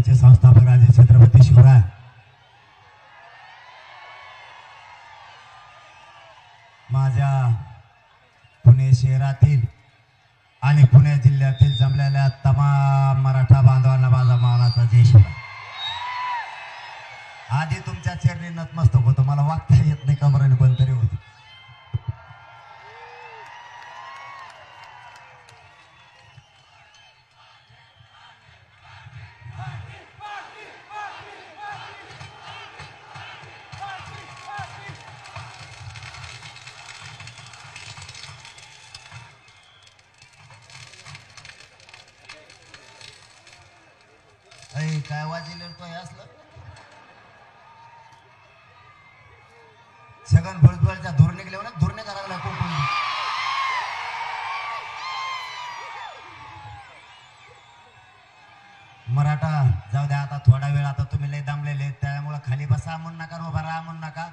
समाजाचे संस्थापक राजे छत्रपती शिवराय माझ्या पुणे शहरातील आणि पुणे जिल्ह्यातील जमलेल्या तमाम मराठा बांधवांना माझा मानाचा जय शिवराय। आधी तुमच्या चरणी नतमस्तक होतो, मला वागता येत नाही, कमराने बंद तरी होती। काय वाजले तो हे असलं छगन भुजबळच्या धूर निघले ना, धूर नाही करायला कोण मराठा जाऊ द्या। आता थोडा वेळ, आता तुम्ही लय दमलेले, त्यामुळे खाली बसा म्हणून नका, उभा राहा म्हणून नका।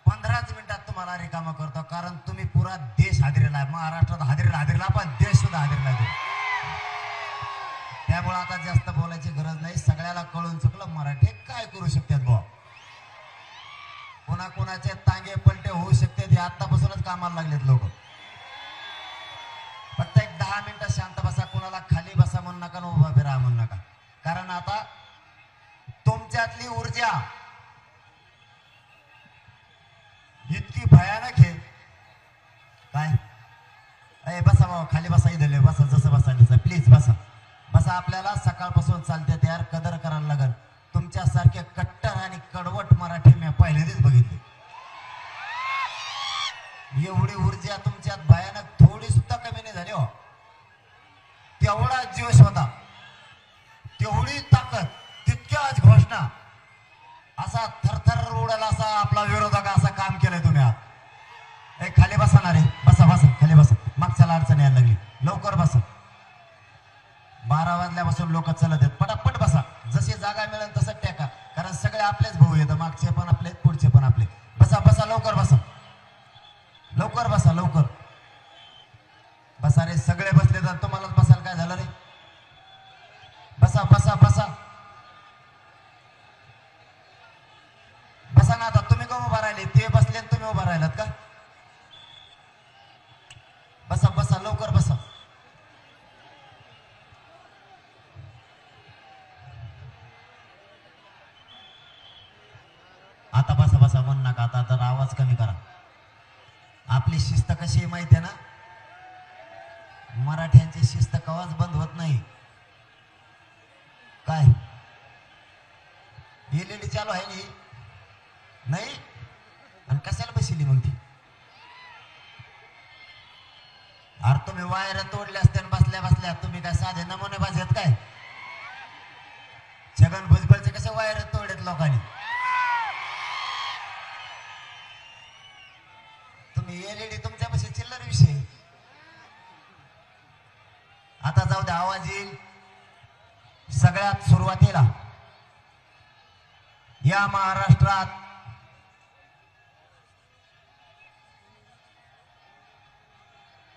15च मिनिटात तुम्हाला रिकामा करतो, कारण तुम्ही पुरा देश हादरेला आहे। महाराष्ट्रात हादरेला पण देश सुद्धा हादरेला आहे। त्यामुळे आता जास्त बोलायची गरज नाही, सगळ्याला कळून चुकलं मराठी काय करू शकतात भाऊ। कोणाचे तांगे पलटे होऊ शकते हे आतापासूनच कामाला लागलेत लोक। फक्त एक 10 मिनिटं शांत बसा, कोणाला खाली बसा म्हणू नका, उभा फिरा म्हणू नका, कारण आता तुमच्यातली ऊर्जा इतकी भयानक आहे काय। अरे बसा भाऊ, खाली बसा, इथले बसा, जसं बसा प्लीज बसा बसा। आपल्याला सकाळपासून चालते तयार कदर करायला लागल। तुमच्यासारखे कट्टर आणि कडवट मराठी मी पहिल्यांदाच बघितले। एवढी ऊर्जा तुमच्यात भयानक, थोडी सुद्धा कमी नाही झाली हो। तेवढा जोश होता, तेवढी ताकद, तितक्याच घोषणा, असा थरथर उडाला असा आपला विरोधक असं काम केलंय तुम्ही आज। एक खाली बसा ना रे, बसा बसा खाली बसा, मागच्याला अडचण यायला लागली, लवकर बसा। 12 वाजल्यापासून लोक चलत आहेत, पटापट बसा, जशी जागा मिळेल तसं टेका, कारण सगळे आपलेच भाऊ येतं, मागचे पण आपले पुढचे पण आपले। बसा बसा लवकर बसा, लवकर बसा, लवकर बसा रे। सगळे बसले तर तुम्हालाच बसायला काय झालं रे? बसा बसा बसा बसा ना। आता तुम्ही का उभा राहिले? ते बसले तुम्ही उभा राहिलात का? बसा बसा लवकर बसा। आता बसा बसा म्हणू नका, आता तर आवाज कमी करा। आपली शिस्त कशी माहिती आहे ना, मराठ्यांची शिस्त कवाच बंद होत नाही। काय एलईडी चालू आहे नाही? आणि कशाला बसली मग ती? अरे तुम्ही वायर तोडल्या असत्या बसल्या बसल्या, तुम्ही काय साधे नमुने बाजत काय? छगन भुजबळचे कसे वायर तोडलेत लोकांनी? एलईडी तुमच्यापाशी चिल्लर विषय। आता जाऊ द्या, आवाज येईल। सगळ्यात सुरुवातीला या महाराष्ट्रात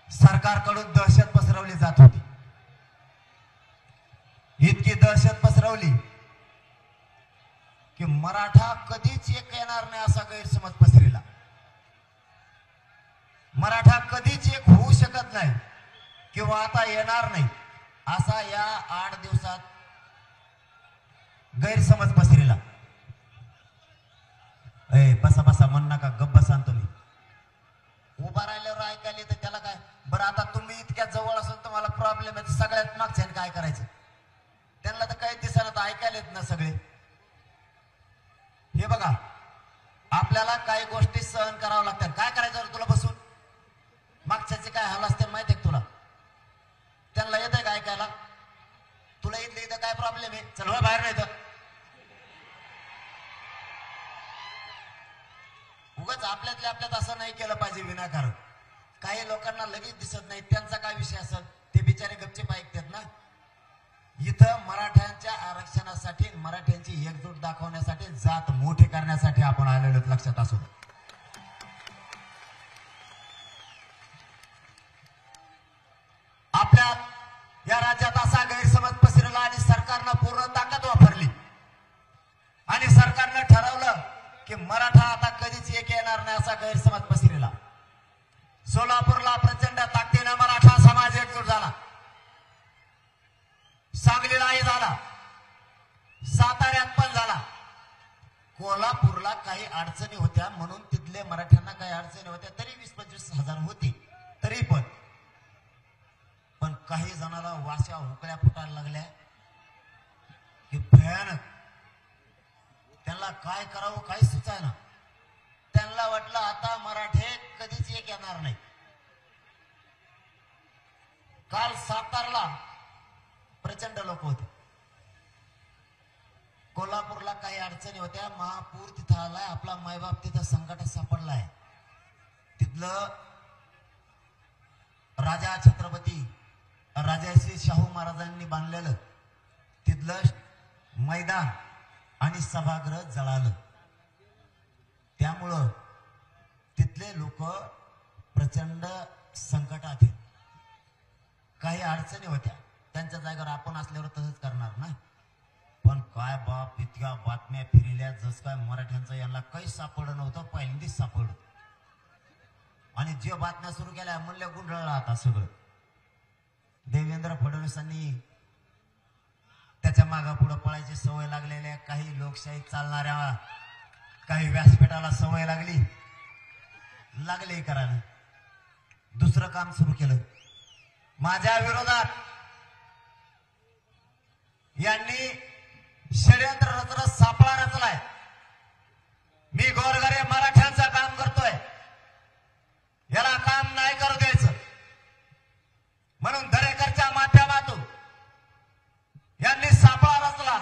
सरकारकडून दहशत पसरवली जात होती। इतकी दहशत पसरवली की मराठा कधीच एक येणार नाही असा गैरसमज पसरला। मराठा कधीच एक होऊ शकत नाही किंवा आता येणार नाही असा या 8 दिवसात गैरसमज पसरला। बसा बसा म्हण नका, गप्प बसा तुम्ही। उभा राहिल्यावर ऐकायला तर त्याला काय बरं। आता तुम्ही इतक्या जवळ असून तुम्हाला प्रॉब्लेम आहे, सगळ्यात मागच्याने काय करायचं? त्यांना तर काही दिसणार तर ऐकायला येत ना सगळे। हे बघा, आपल्याला काही गोष्टी सहन कराव्या लागतात। काय करायचं तुला बसून? मागच्याचे काय हाल असते माहिती आहे तुला? त्यांना येत आहे का ऐकायला? तुला इथलं इथं काय प्रॉब्लेम आहे? चल बाहेर नाही तर उगाच आपल्यातल्या आपल्यात असं नाही केलं पाहिजे विनाकारण। काही लोकांना लगेच दिसत नाही, त्यांचा काय विषय असेल ते बिचारे गपचेप ऐकतात ना। इथं मराठ्यांच्या आरक्षणासाठी, मराठ्यांची एकजूट दाखवण्यासाठी, जात मोठी करण्यासाठी आपण आलेलो, लक्षात असू द्या। आपल्या या राज्यात असा गैरसमज पसरला आणि सरकारनं पूर्ण ताकद वापरली की मराठा आता कधीच एक येणार नाही असा गैरसमज पसरला. सोलापूरला प्रचंड ताकदीने मराठा समाज एकजूट झाला. सांगलीलाही झाला, साताऱ्यात पण झाला. कोल्हापूरला काही अडचणी होत्या म्हणून तिथले मराठ्यांना काही अडचणी होत्या, तरी 20-25 हजार होते. तरी पण काही जणांना वाशा हुकड्या फुटायला लागल्या की भयानक. त्यांना काय करावं काही सुचायना. त्यांना वाटलं आता मराठे कधीच एक येणार नाही. काल सातारला प्रचंड लोक होते. कोल्हापूरला काही अडचणी होत्या, महापूर तिथं आलाय, आपला मायबाप तिथं संकटात सापडलाय. तिथलं राजा छत्रपती राजर्षी शाहू महाराजांनी बांधलेलं तिथलं मैदान आणि सभागृह जळालं. त्यामुळं तिथले लोक प्रचंड संकटात आहेत. काही अडचणी होत्या, त्यांच्या जागेवर आपण असल्यावर तसंच करणार ना. पण काय बाप, इतक्या बातम्या फिरल्या जस काय मराठ्यांचं यांना काही सापडलं नव्हतं, पहिल्यांदाच सापडलं. आणि जे बातम्या सुरू केल्या म्हणल्या गुंडळला आता सगळं. देवेंद्र फडणवीसांनी त्याच्या मागापुढं पळायची सवय लागलेल्या, काही लोकशाही चालणाऱ्या काही व्यासपीठाला सवय लागले करायला दुसरं काम सुरू केलं. माझ्या विरोधात यांनी षडयंत्र रचना सापळा रचलाय. मी गोरगरीब मराठ्यांचं काम करतोय, याला काम नाही करू द्यायचं म्हणून दरेकरच्या माध्यमातून यांनी सापळा रचला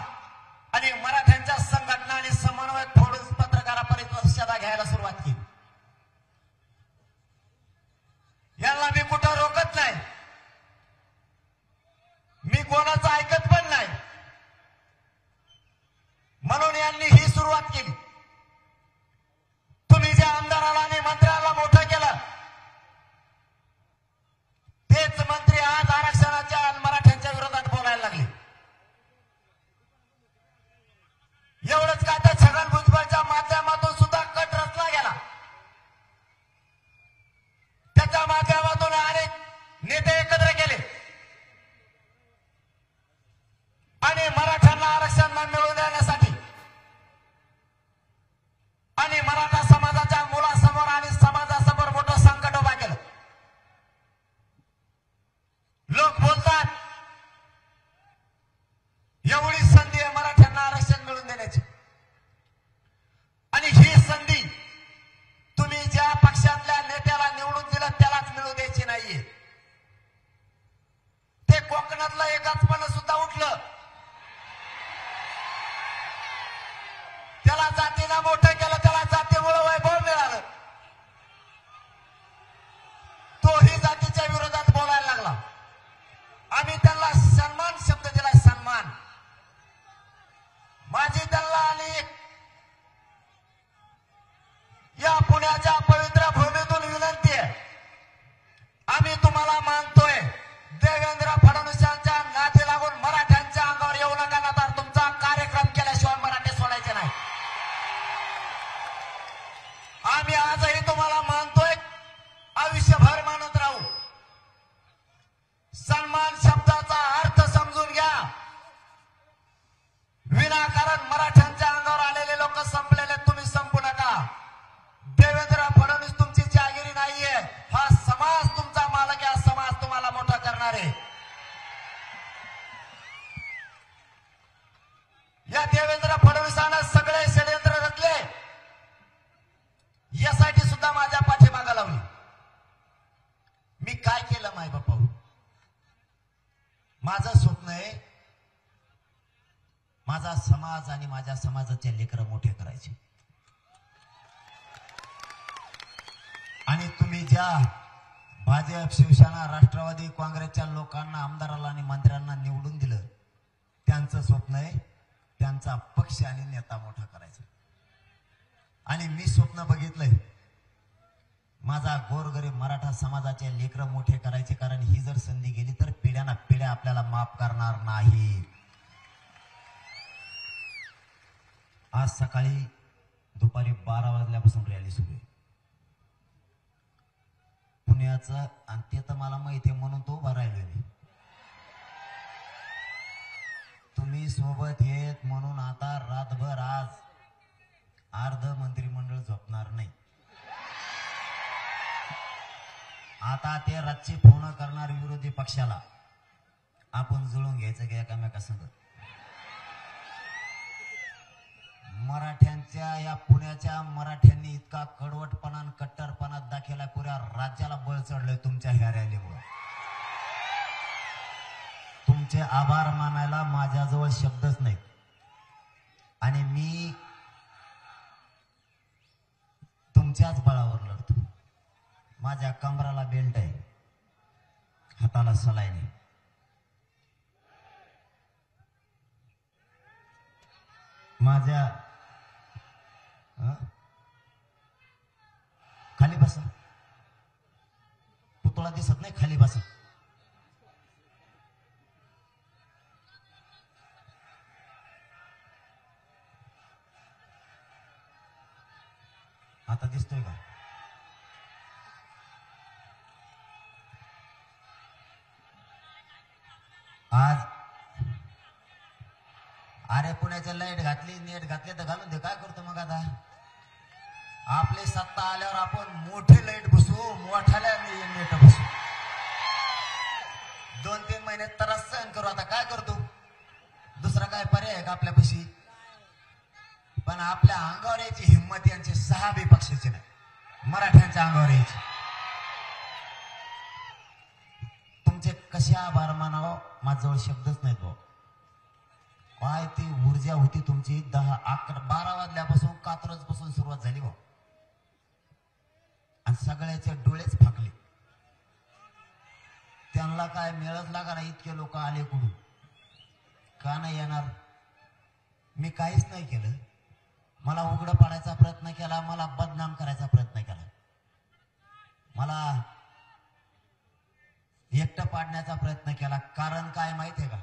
आणि मराठ्यांच्या संघटना आणि समन्वय फोडून पत्रकार परिषदा घ्यायला सुरुवात केली. यांना मी कुठं रोखत नाही, मी कोणाचं ऐकत पण नाही. म्हणून यांनी ही सुरुवात केली. तुम्ही ज्या आमदाराला आणि मंत्र्याला मोठं केलं, तेच मंत्री आज आरक्षणाच्या आणि मराठ्यांच्या विरोधात बोलायला लागले. एवढंच का तर छगन भुजबळच्या माध्यमातून सुद्धा कट रचला गेला. त्याच्या माध्यमातून अनेक नेते एकत्र केले आणि मराठ्यांना आरक्षण मिळवून देण्यासाठी आणि मराठा समाजाच्या मुलासमोर आणि समाजासमोर मोठं संकट उभा केलं. लोक बोलतात एवढी संधी आहे मराठ्यांना आरक्षण मिळवून देण्याची, आणि ही संधी तुम्ही ज्या पक्षातल्या नेत्याला निवडून दिलं त्यालाच मिळू द्यायची नाहीये. ते कोकणातलं एकाचपण सुद्धा उठलं, त्याला जातीला मोठं केलं, त्याला जातीमुळे वैभव मिळालं, तोही जातीच्या विरोधात बोलायला लागला. आम्ही त्यांना सन्मान शब्द दिलाय, सन्मान. माझी त्यांना आणि या पुण्याच्या पवित्र भूमीतून विनंती आहे, आम्ही तुम्हाला मानतोय. देवेंद्र फडणवीसांच्या नादी लागून मराठ्यांच्या अंगावर येऊ नका, ना तुमचा कार्यक्रम केल्याशिवाय मराठे सोडायचे नाही. आम्ही आजही तुम्हाला मानतोय, आयुष्यभर मानत राहू. सन्मान शब्दाचा अर्थ समजून घ्या. विनाकारण मराठ्यांच्या अंगावर आलेले लोक संपलेले, तुम्ही संपू नका. देवेंद्र फडणवीस तुमची जागिरी नाहीये, हा समाज तुमचा मालक आहे, हा समाज तुम्हाला मोठा करणार आहे. या देवेंद्र फडणवीसांना सगळे षडयंत्र रचले, यासाठी सुद्धा माझ्या पाठीमागा लावली. मी काय केलं माय बापा, माझं स्वप्न आहे माझा समाज आणि माझ्या समाजाचे लेकरं मोठे करायचे. आणि तुम्ही ज्या भाजप, शिवसेना, राष्ट्रवादी काँग्रेसच्या लोकांना, आमदाराला आणि मंत्र्यांना निवडून दिलं, त्यांचं स्वप्न आहे त्यांचा पक्ष आणि नेता मोठा करायचा. आणि मी स्वप्न बघितलंय माझा गोरगरीब मराठा समाजाचे लेकरं मोठे करायचे. कारण ही जर संधी गेली तर पिढ्याना पिढ्या आपल्याला माफ करणार नाही. आज सकाळी दुपारी 12 वाजल्यापासून रॅली सुरू आहे पुण्याचं, आणि ते तर मला माहिती आहे म्हणून तो उभा राहिलो मी. तुम्ही सोबत येत म्हणून आता रातभर आज अर्ध मंत्रिमंडळ झोपणार नाही. आता ते रातची फोन करणार विरोधी पक्षाला, आपण जुळून घ्यायचं की एकामेकासंग. मराठ्यांच्या या पुण्याच्या मराठ्यांनी इतका कडवटपणा आणि कट्टरपणा दाखवला, पुऱ्या राज्याला बळ चढलंय तुमच्या ह्या रॅलीमुळे. तुमचे आभार मानायला माझ्याजवळ शब्दच नाही. आणि मी तुमच्याच बळावर लढतो. माझ्या कमराला बेल्ट आहे, हाताला सलाईन आहे. माझ्या खाली बसा, पुतळा दिसत नाही, खाली बसा. आता दिसतोय का? आज अरे पुण्याच्या लाईट घातली, नेट घातले तर घालून दे, काय करतो मग आता? आपली सत्ता आल्यावर आपण मोठी लाईट बसवू, मोठ्याला नेट बसवू. 2-3 महिने त्रास सहन करू, आता काय करतो? दुसरा काय पर्याय आहे का आपल्यापाशी? पण आपल्या अंगावर यायची हिंमत यांची 6 बी पक्षाची नाही, मराठ्यांच्या अंगावर यायची. तुमचे कसे आभार मानावं माझ्याजवळ शब्दच नाहीत भाऊ. काय ती ऊर्जा होती तुमची. 10, 11, 12 वाजल्यापासून कात्रज पासून सुरुवात झाली भाऊ, आणि सगळ्याचे डोळेच फाकले. त्यांना काय मिळत लागा ना, इतके लोक आले कुठून, का नाही येणार? मी काहीच नाही केलं. मला उघडं पाडायचा प्रयत्न केला, मला बदनाम करायचा प्रयत्न केला, मला एकटं पाडण्याचा प्रयत्न केला. कारण काय माहितीये का?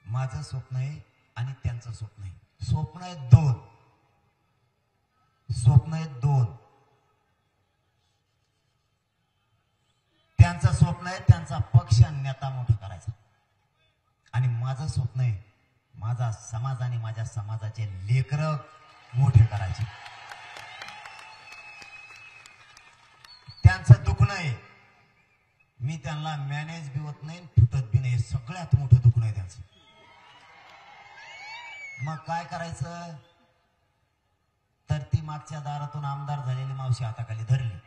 माझं स्वप्न आहे आणि त्यांचं स्वप्न आहे. स्वप्न आहे 2, स्वप्न आहे 2. त्यांचं स्वप्न आहे त्यांचा पक्ष नेता मोठा करायचा, आणि माझं स्वप्न आहे माझा समाज आणि माझ्या समाजाचे लेकरं मोठे करायचे. त्यांचं दुखणं आहे, मी त्यांना मॅनेज बी होत नाही, फुटत बी नाही. सगळ्यात मोठं दुखणं आहे त्यांचं. मग काय करायचं? तर ती मागच्या दारातून आमदार झालेली मावशी हाताखाली धरली,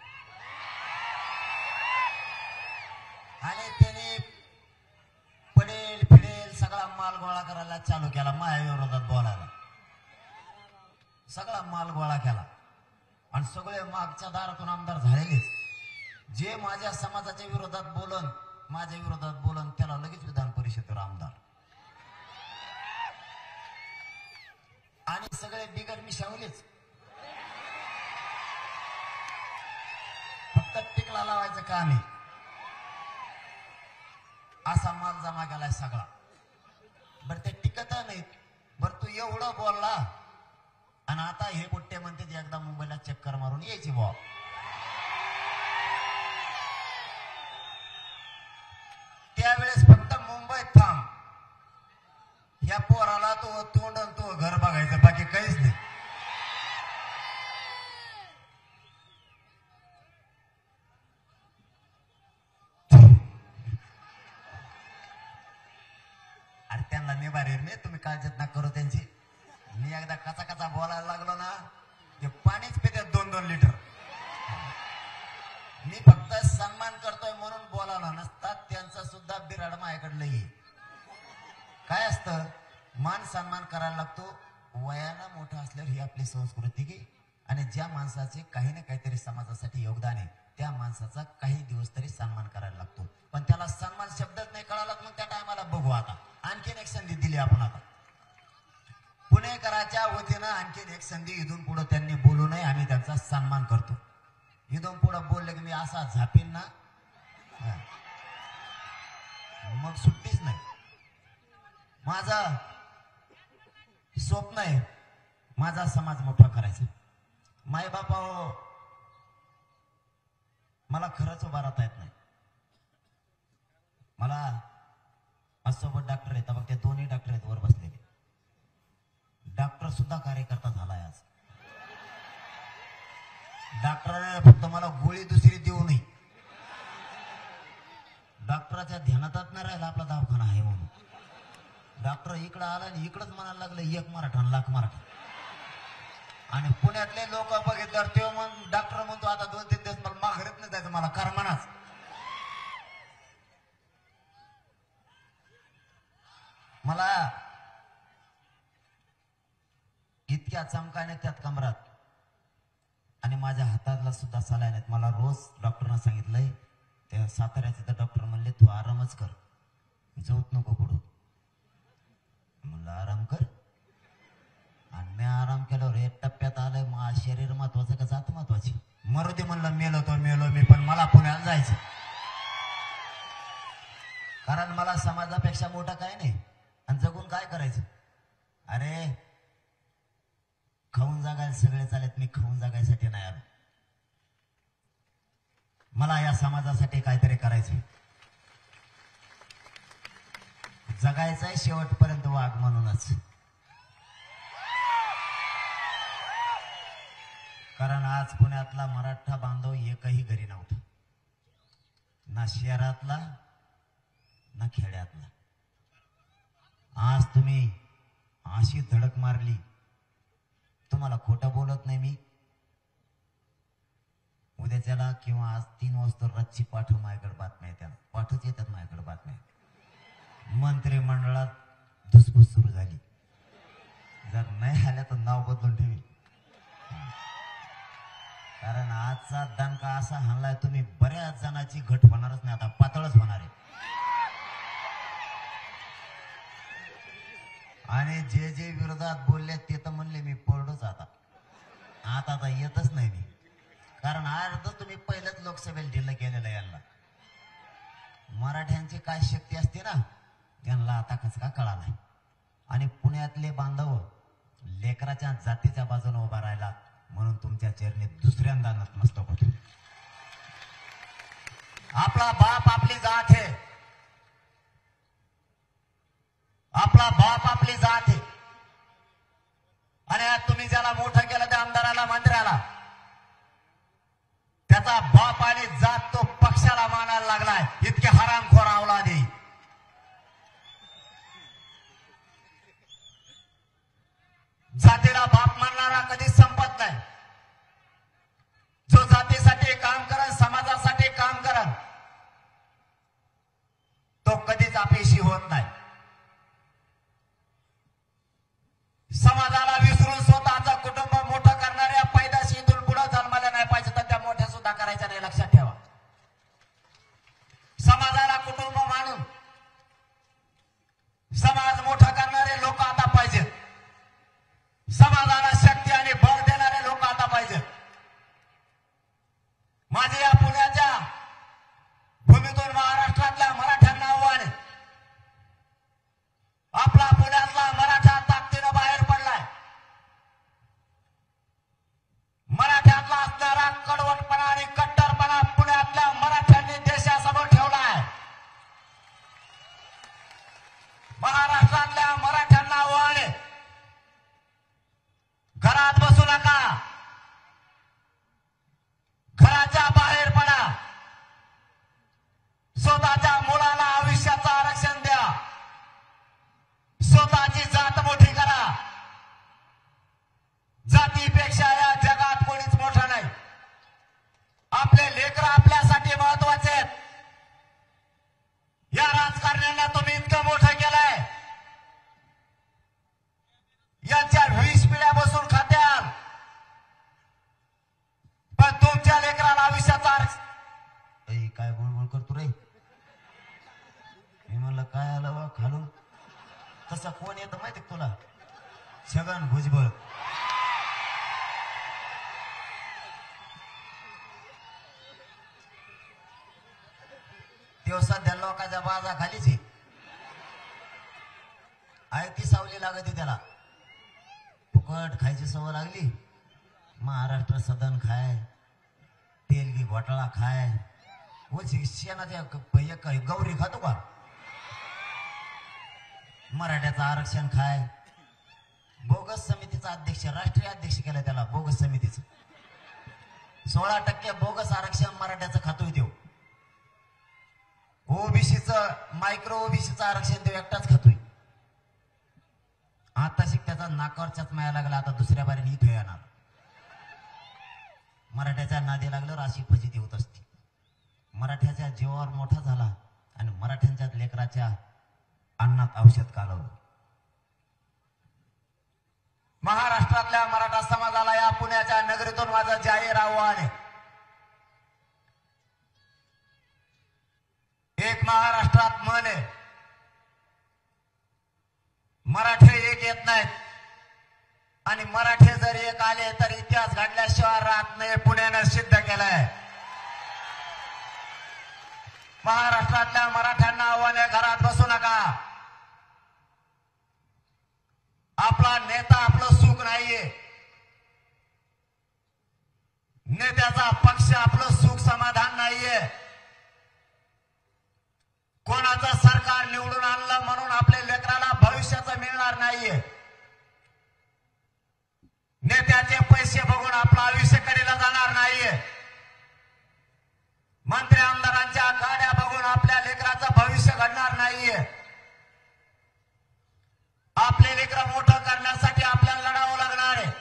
आणि त्याने पडेल फिडेल सगळा माल गोळा करायला चालू केला, माझ्या विरोधात बोलायला. सगळा माल गोळा केला, आणि सगळे मागच्या दारातून आमदार झालेलेच. जे माझ्या समाजाच्या विरोधात बोलन, माझ्या विरोधात बोलन, त्याला लगेच विधान परिषदेवर आमदार. आणि सगळे बिगड मिशावलेच, फक्त टिकला लावायचं काम आहे. असा माल जमा केलाय सगळा. बर ते टिकत नाहीत. बर तू एवढं बोलला, आणि आता हे बुट्टे म्हणते एकदा मुंबईला चक्कर मारून यायची बुवा. त्यावेळेस फक्त मुंबईत थांब, ह्या पोराला तो तोंड तो घर बघायचं, बाकी काहीच नाही. अरे त्यांना निभारे नाही, तुम्ही काळजीत ना करू त्यांची. मी एकदा कचा कचा बोलायला लागलो ना, ते पाणीच पितात 2-2 लिटर. मी फक्त सन्मान करतोय म्हणून बोलायला नसतात, त्यांचा सुद्धा बिराड माझ्याकडलं ये. काय असतं, मान सन्मान करायला लागतो. वयानं मोठं असल्यावर ही आपली संस्कृती की, आणि ज्या माणसाचे काही ना काहीतरी समाजासाठी योगदान आहे, त्या माणसाचा काही दिवस तरी सन्मान करायला लागतो. पण त्याला सन्मान शब्दच नाही कळाला, मग त्या टायमाला बघू. आता आणखीन एक संधी दिली आपण. आता पुणेकराच्या वतीनं आणखीन एक संधी, इथून पुढे त्यांनी बोलू नये, आम्ही त्यांचा सन्मान करतो. इथून पुढे बोलले की मी असा झापीन ना, मग सुट्टीच नाही. माझं स्वप्न आहे माझा समाज मोठा करायचा. माय बापा मला खरंच उभा राहता येत नाही. मला माझ्यासोबत डॉक्टर आहेत बघ, ते दोन्ही डॉक्टर आहेत वर बसलेले. डॉक्टर सुद्धा कार्यकर्ता झालाय आज. डॉक्टराने फक्त मला गोळी दुसरी देऊ नये, डॉक्टराच्या ध्यानातच नाही राहिला आपला दवाखाना आहे म्हणून. डॉक्टर इकडं आला आणि इकडंच म्हणायला लागलं एक मराठा लाख मराठा. आणि पुण्यातले लोक बघितल्यावर ते मग डॉक्टर म्हणतो आता 2-3 दिवस मला माघारीत नाही जायचं, मला करमानाच. मला इतक्या चमकाने त्यात कमरात आणि माझ्या हातातला सुद्धा सलाईन आहेत. मला रोज डॉक्टरनं सांगितलंय, त्या साताऱ्याचे तर डॉक्टर म्हणले तू आरामच कर, झोप नको पडू. म्हणलं आराम कर. आणि मी आराम केल्यावर एक टप्प्यात आलंय, मग शरीर महत्वाचं का जात महत्वाची. मरू दे म्हणलं, मेलो तो मेलो मी, पण मला पुण्याला जायचं. कारण मला समाजापेक्षा मोठा काय नाही. आणि जगून काय करायचं. अरे खाऊन जागायला सगळे चालेत, मी खाऊन जागायसाठी नाही आलो. मला या समाजासाठी काहीतरी करायचं, जगायचंय शेवटपर्यंत वाघ म्हणूनच. कारण आज पुण्यातला मराठा बांधव एकही घरी नव्हता, ना शहरातला ना खेड्यातला. आज तुम्ही अशी धडक मारली, तुम्हाला खोटं बोलत नाही मी. उद्याच्याला किंवा आज 3 वाजता रातची पाठ माझ्याकडे बातम्या येतात, पाठच येतात माझ्याकडे बातम्या. मंत्रिमंडळात धुसफूस सुरू झाली, जर नाही आल्या तर नाव बदलून ठेवी. कारण आजचा दणका असा हाणलाय, तुम्ही बऱ्याच जणांची घट होणारच नाही, आता पातळच होणार आहे. आणि जे जे विरोधात बोलले ते तर म्हणले मी पडलोच. आता येतच नाही मी. कारण आज तुम्ही पहिलंच लोकसभेला दिलं केलेलं यांना. मराठ्यांची काय शक्ती असते ना, त्यांना आता कसं का कळालाय. आणि पुण्यातले बांधव लेकराच्या जातीच्या बाजूने उभा राहिला म्हणून तुमच्या चरणी दुसऱ्यांदा नतमस्तक होतो. आपला बाप आपली जात आहे, आपला बाप आपली जात आहे. आणि तुम्ही ज्याला मोठं केलं त्या आमदाराला मंत्र्याला, त्याचा बाप आणि जात तो पक्षाला मानायला लागलाय. इतके हरामखोर अवलादी. जातीला बाप मानणारा कधीच संपत नाही. जो जातीसाठी काम करत, समाजासाठी काम करत, तो कधीच अपयशी होत नाही. समाजाला विसरून स्वतःचं कुटुंब मोठं करणाऱ्या पैदाशी इथून पुढे जन्माला नाही पाहिजे, तर त्या मोठ्या सुद्धा करायच्या नाही, लक्षात ठेवा. समाजाला कुटुंब मानून समाज मोठा करणारे लोक आता पाहिजेत. समाजाला शक्ती आणि बळ देणारे लोक आता पाहिजेत. माझे या पुण्याच्या भूमीतून महाराष्ट्रातल्या मराठ्यांना आव्हान आहे. आपला पुण्यातला मराठा ताकदीनं बाहेर पडलाय. मराठ्यातला असणारा कडवटपणा आणि कट्टरपणा पुण्यातल्या मराठ्यांनी देशासमोर ठेवलाय. महाराष्ट्रातल्या मराठ्यांना आव्हान आहे, घरात बसू नका, घराच्या बाहेर पडा. स्वतःच्या मुलाला आयुष्याचं आरक्षण द्या. स्वतःची जात मोठी करा. जातीपेक्षा या जगात कोणीच मोठं नाही. आपले लेकरं आपल्यासाठी महत्वाचे आहेत. या राजकारण्यांना तुम्ही इतकं मोठं केलंय, यांच्या 20 पिढ्या बसून खात्याल, पण तुमच्या लेकराला आयुष्याचा काय बोलबोल करतो रे. मी म्हणलं काय आलं बा खालून. तसं कोण येतं माहिती तुला? छगन भुजबळ. तो सध्या लोकांच्या बाजा खालीच आहे ती सावली लागते त्याला. तिखट खायची सवय लागली. महाराष्ट्र सदन खाय, तेलगी घोटाळा खाय, शेणाच्या गौरी खातो का? मराठ्याचं आरक्षण खाय. बोगस समितीचा अध्यक्ष, राष्ट्रीय अध्यक्ष केलं त्याला बोगस समितीचं. 16% बोगस आरक्षण मराठ्याचं खातोय तो. ओबीसीचं मायक्रो ओबीसीचं आरक्षण तो एकटाच खातोय. आता शिक त्याचा नाकावरच्याच माया लागला. आता दुसऱ्या बारीने इथे येणार. मराठ्याच्या नादी लागल्यावर अशी फजिती होत असते. मराठ्याच्या जीवावर मोठा झाला आणि मराठ्यांच्या लेकराच्या अन्नात औषध कालवलं. महाराष्ट्रातल्या मराठा समाजाला या पुण्याच्या नगरीतून माझं जाहीर आव्हान आहे. एक महाराष्ट्रात म्हण आहे, मराठे एक येत नाहीत आणि मराठे जर एक आले तर इतिहास घडल्याशिवाय राहत नाही. पुण्यानं सिद्ध केलंय. महाराष्ट्रातल्या मराठ्यांना आव्हान आहे, घरात बसू नका. आपला नेता आपलं सुख नाहीये. नेत्याचा पक्ष आपलं सुख समाधान नाहीये. कोणाचं सरकार निवडून आणलं म्हणून आपल्या लेकराला भविष्याचं मिळणार नाहीये. नेत्याचे पैसे बघून आपलं आयुष्य कडेला जाणार नाहीये. मंत्री आमदारांच्या गाड्या बघून आपल्या लेकराचं भविष्य घडणार नाहीये. आपले लेकरं मोठं करण्यासाठी आपल्याला लढावं लागणार आहे.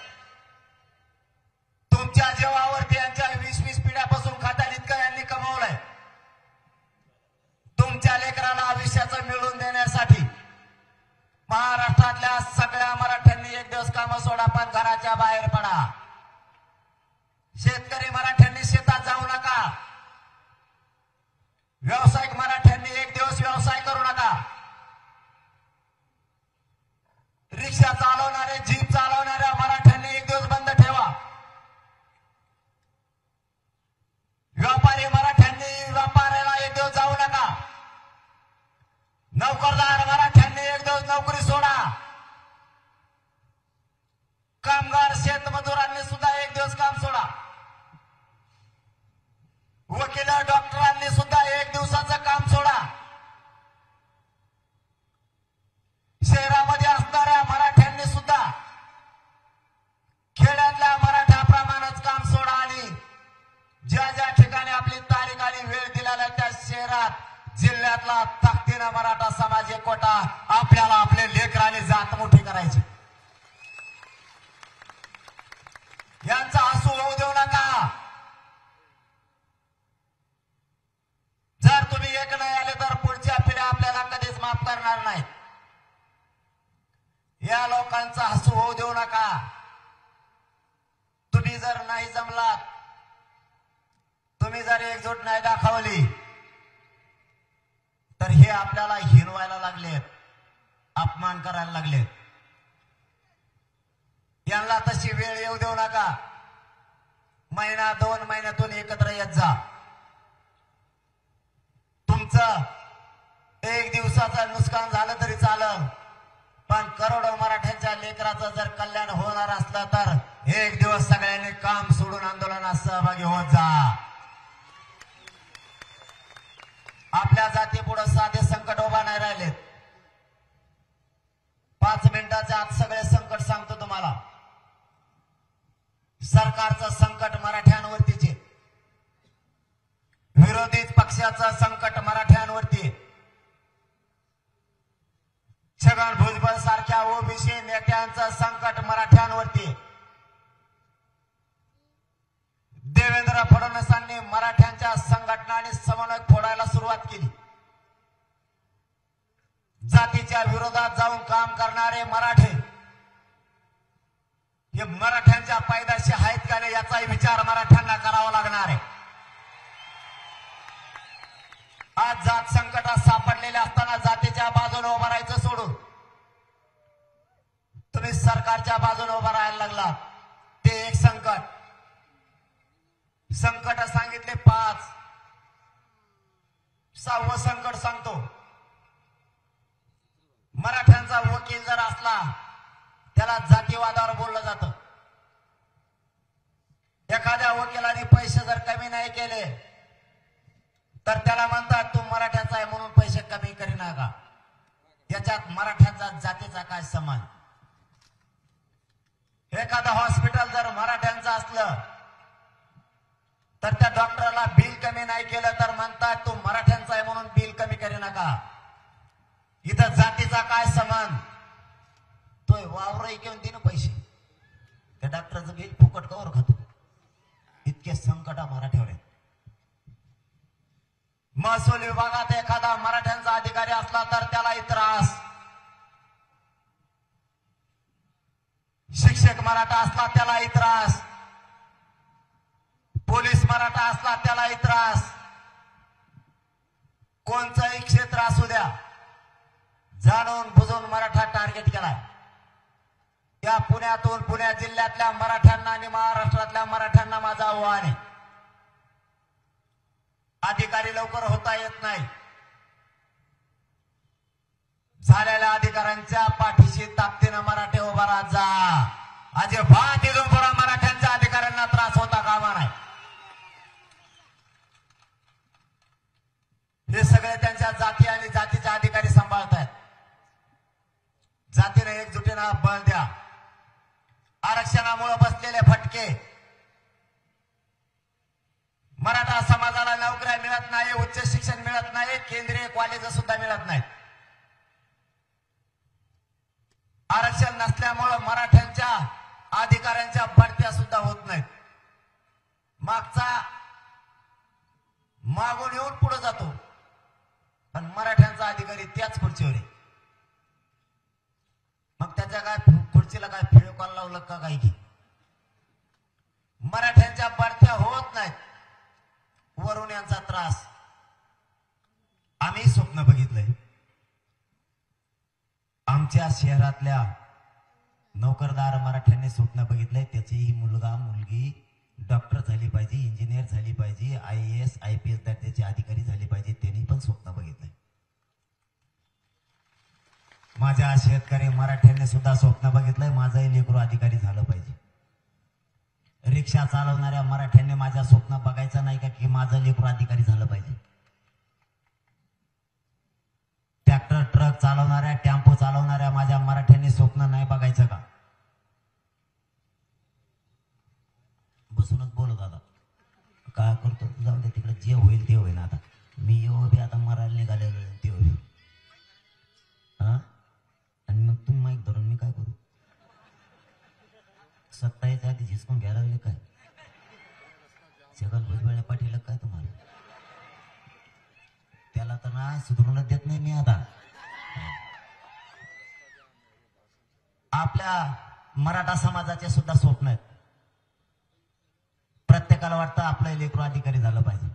तुमच्या जीवावरती यांच्या 20-20 पिढ्यापासून खात्यात इतकं यांनी कमवलंय. तुमच्या लेकराला आयुष्याचं मिळवून देण्यासाठी महाराष्ट्रातल्या सगळ्या मराठ्यांनी एक दिवस कामं सोडा, पण घराच्या बाहेर पडा. शेतकरी मराठ्यांनी शेतात जाऊ नका. व्यावसायिक मराठ्यांनी एक दिवस व्यवसाय करू नका. रिक्षा चालवणारे, जीप चालवणाऱ्या मराठ्यांनी एक दिवस बंद ठेवा. व्यापारी मराठ्यांनी व्यापाराला एक दिवस जाऊ नका. नोकरदार मराठ्यांनी एक दिवस नोकरी सोडा. कामगार शेतमजुरांनी सुद्धा एक दिवस काम सोडा. वकील डॉक्टरांनी सुद्धा एक दिवसाचं काम सोडा. शहरामध्ये असणाऱ्या मराठ्यांनी सुद्धा खेड्यातल्या मराठ्याप्रमाणेच काम सोडा आणि ज्या ज्या ठिकाणी आपली तारीख आणि वेळ दिलेला त्या शहरात जिल्ह्यातला ताकदीनं मराठा समाज एकवटा. आपल्याला आपले लेकर आणि जात मोठी करायची. यांचा हसू होऊ देऊ नका. जर तुम्ही एक नाही आले तर पुढच्या पिढ्या आपल्याला कधीच माफ करणार नाहीत. या लोकांचा हसू होऊ देऊ नका. तुम्ही जर नाही जमलात, तुम्ही जर एकजूट नाही दाखवली तर हे आपल्याला हिरवायला लागलेत, अपमान करायला लागलेत. यांना तशी वेळ येऊ देऊ नका. महिना 2 महिन्यातून एकत्र येत जा. तुमचं एक दिवसाचं नुकसान झालं तरी चालेल, पण करोडो मराठ्यांच्या लेकराचं जर कल्याण होणार असलं तर एक दिवस सगळ्यांनी काम सोडून आंदोलनात सहभागी होत जा. आपल्या जातीपुढे साधे संकट उभा नाही राहिलेत. 5 मिनिटाच्या आत सगळे संकट सांगतो तुम्हाला. सरकारचं संकट मराठ्यांवरतीचे, विरोधी पक्षाचं संकट मराठ्यांवरती, छगन भुजबळ सारख्या ओबीसी नेत्यांचं संकट मराठ्यांवरती. देवेंद्र फडणवीसांनी मराठ्यांच्या संघटना आणि समन्वय फोडायला सुरुवात केली. जातीच्या विरोधात जाऊन काम करणारे मराठे हे मराठ्यांच्या पायदाशी आहेत का नाही याचाही विचार मराठ्यांना करावा लागणार आहे. आज जात संकटात सापडलेले असताना जातीच्या बाजूने उभं राहायचं सोडून तुम्ही सरकारच्या बाजूने उभं राहायला लागला. ते एक संकट. संकट सांगितले 5. 6वं संकट सांगतो. मराठ्यांचा वकील जर असला त्याला जातीवादावर बोललं जातं. एखाद्या वकिलाने पैसे जर कमी नाही केले तर त्याला म्हणतात तू मराठ्याचा आहे म्हणून पैसे कमी करीना का. याच्यात मराठ्याचा जातीचा काय समान. एखादं हॉस्पिटल जर मराठ्यांचं असलं तर त्या डॉक्टरला बिल कमी नाही केलं तर म्हणतात तू मराठ्यांचा आहे म्हणून बिल कमी करीना का. इथं जातीचा काय समान. तो वावर घेऊन दे ना पैसे, त्या डॉक्टरचं बिल फुकट कवर खातो. इतके संकट मराठ्यावर आहेत. महसूल विभागात एखादा मराठ्यांचा अधिकारी असला तर त्यालाही त्रास. शिक्षक मराठा असला त्यालाही त्रास. पोलीस मराठा असला त्यालाही त्रास. कोणचंही क्षेत्र असू द्या, जाणून बुजून मराठा टार्गेट केलाय. या पुण्यातून पुणे जिल्ह्यातल्या मराठ्यांना आणि महाराष्ट्रातल्या मराठ्यांना माझं आव्हान आहे. अधिकारी लवकर होता येत नाही. झालेल्या अधिकाऱ्यांच्या पाठीशी ताकदीनं मराठे उभा राहत जा. अजिबात इथून पुढे मराठ्यांच्या अधिकाऱ्यांना त्रास होता कामा नाही. हे सगळे त्यांच्या जाती आणि जातीचे अधिकारी सांभाळत आहेत. जातीने एकजुटीनं बळ द्या. आरक्षणामुळे बसलेले फटके, मराठा समाजाला नोकऱ्या मिळत नाही, उच्च शिक्षण मिळत नाही, केंद्रीय कॉलेज सुद्धा मिळत नाहीत. आरक्षण नसल्यामुळे मराठ्यांच्या अधिकाऱ्यांच्या बढत्या सुद्धा होत नाहीत. मागून येऊन पुढे जातो पण मराठ्यांचा अधिकारी त्याच खुर्चीवर आहे. मग त्याच्या काय खुर्चीला काय फिळकॉल लावलं का काय की. मराठ्यांच्या बढत्या होत नाहीत. वरून यांचा त्रास. आम्ही स्वप्न बघितलंय. आमच्या शहरातल्या नोकरदार मराठ्यांनी स्वप्न बघितलंय. त्याची मुलगा मुलगी डॉक्टर झाली पाहिजे, इंजिनियर झाली पाहिजे, IAS IPS दर्जाचे अधिकारी झाले पाहिजे. त्यांनी पण स्वप्न बघितलंय. माझ्या शेतकरी मराठ्यांनी सुद्धा स्वप्न बघितलंय माझंही लेकरू अधिकारी झालं पाहिजे. रिक्षा चालवणाऱ्या मराठ्यांनी माझ्या स्वप्न बघायचं नाही का की माझं लेकरू अधिकारी झालं पाहिजे. ट्रॅक्टर ट्रक चालवणाऱ्या टेम्पो चालवणाऱ्या माझ्या मराठ्यांनी स्वप्न नाही बघायचं का. बसूनच बोलत दादा काय करतो. जाऊ दे तिकडे, जे होईल ते होईल. आता मी येऊ बी आता मरायला निघाले ते होईल. हा आणि मग तुम्ही माईक धरून मी काय करू. सत्ता याच्या आधी झिसकून घ्यायला लागले काय. जगात भुजबळ पाठीला काय तुम्हाला. त्याला तर ना सुधारूनच देत नाही मी. आता आपल्या मराठा समाजाचे सुद्धा स्वप्न आहेत. प्रत्येकाला वाटतं आपलं लेकरू अधिकारी झालं पाहिजे.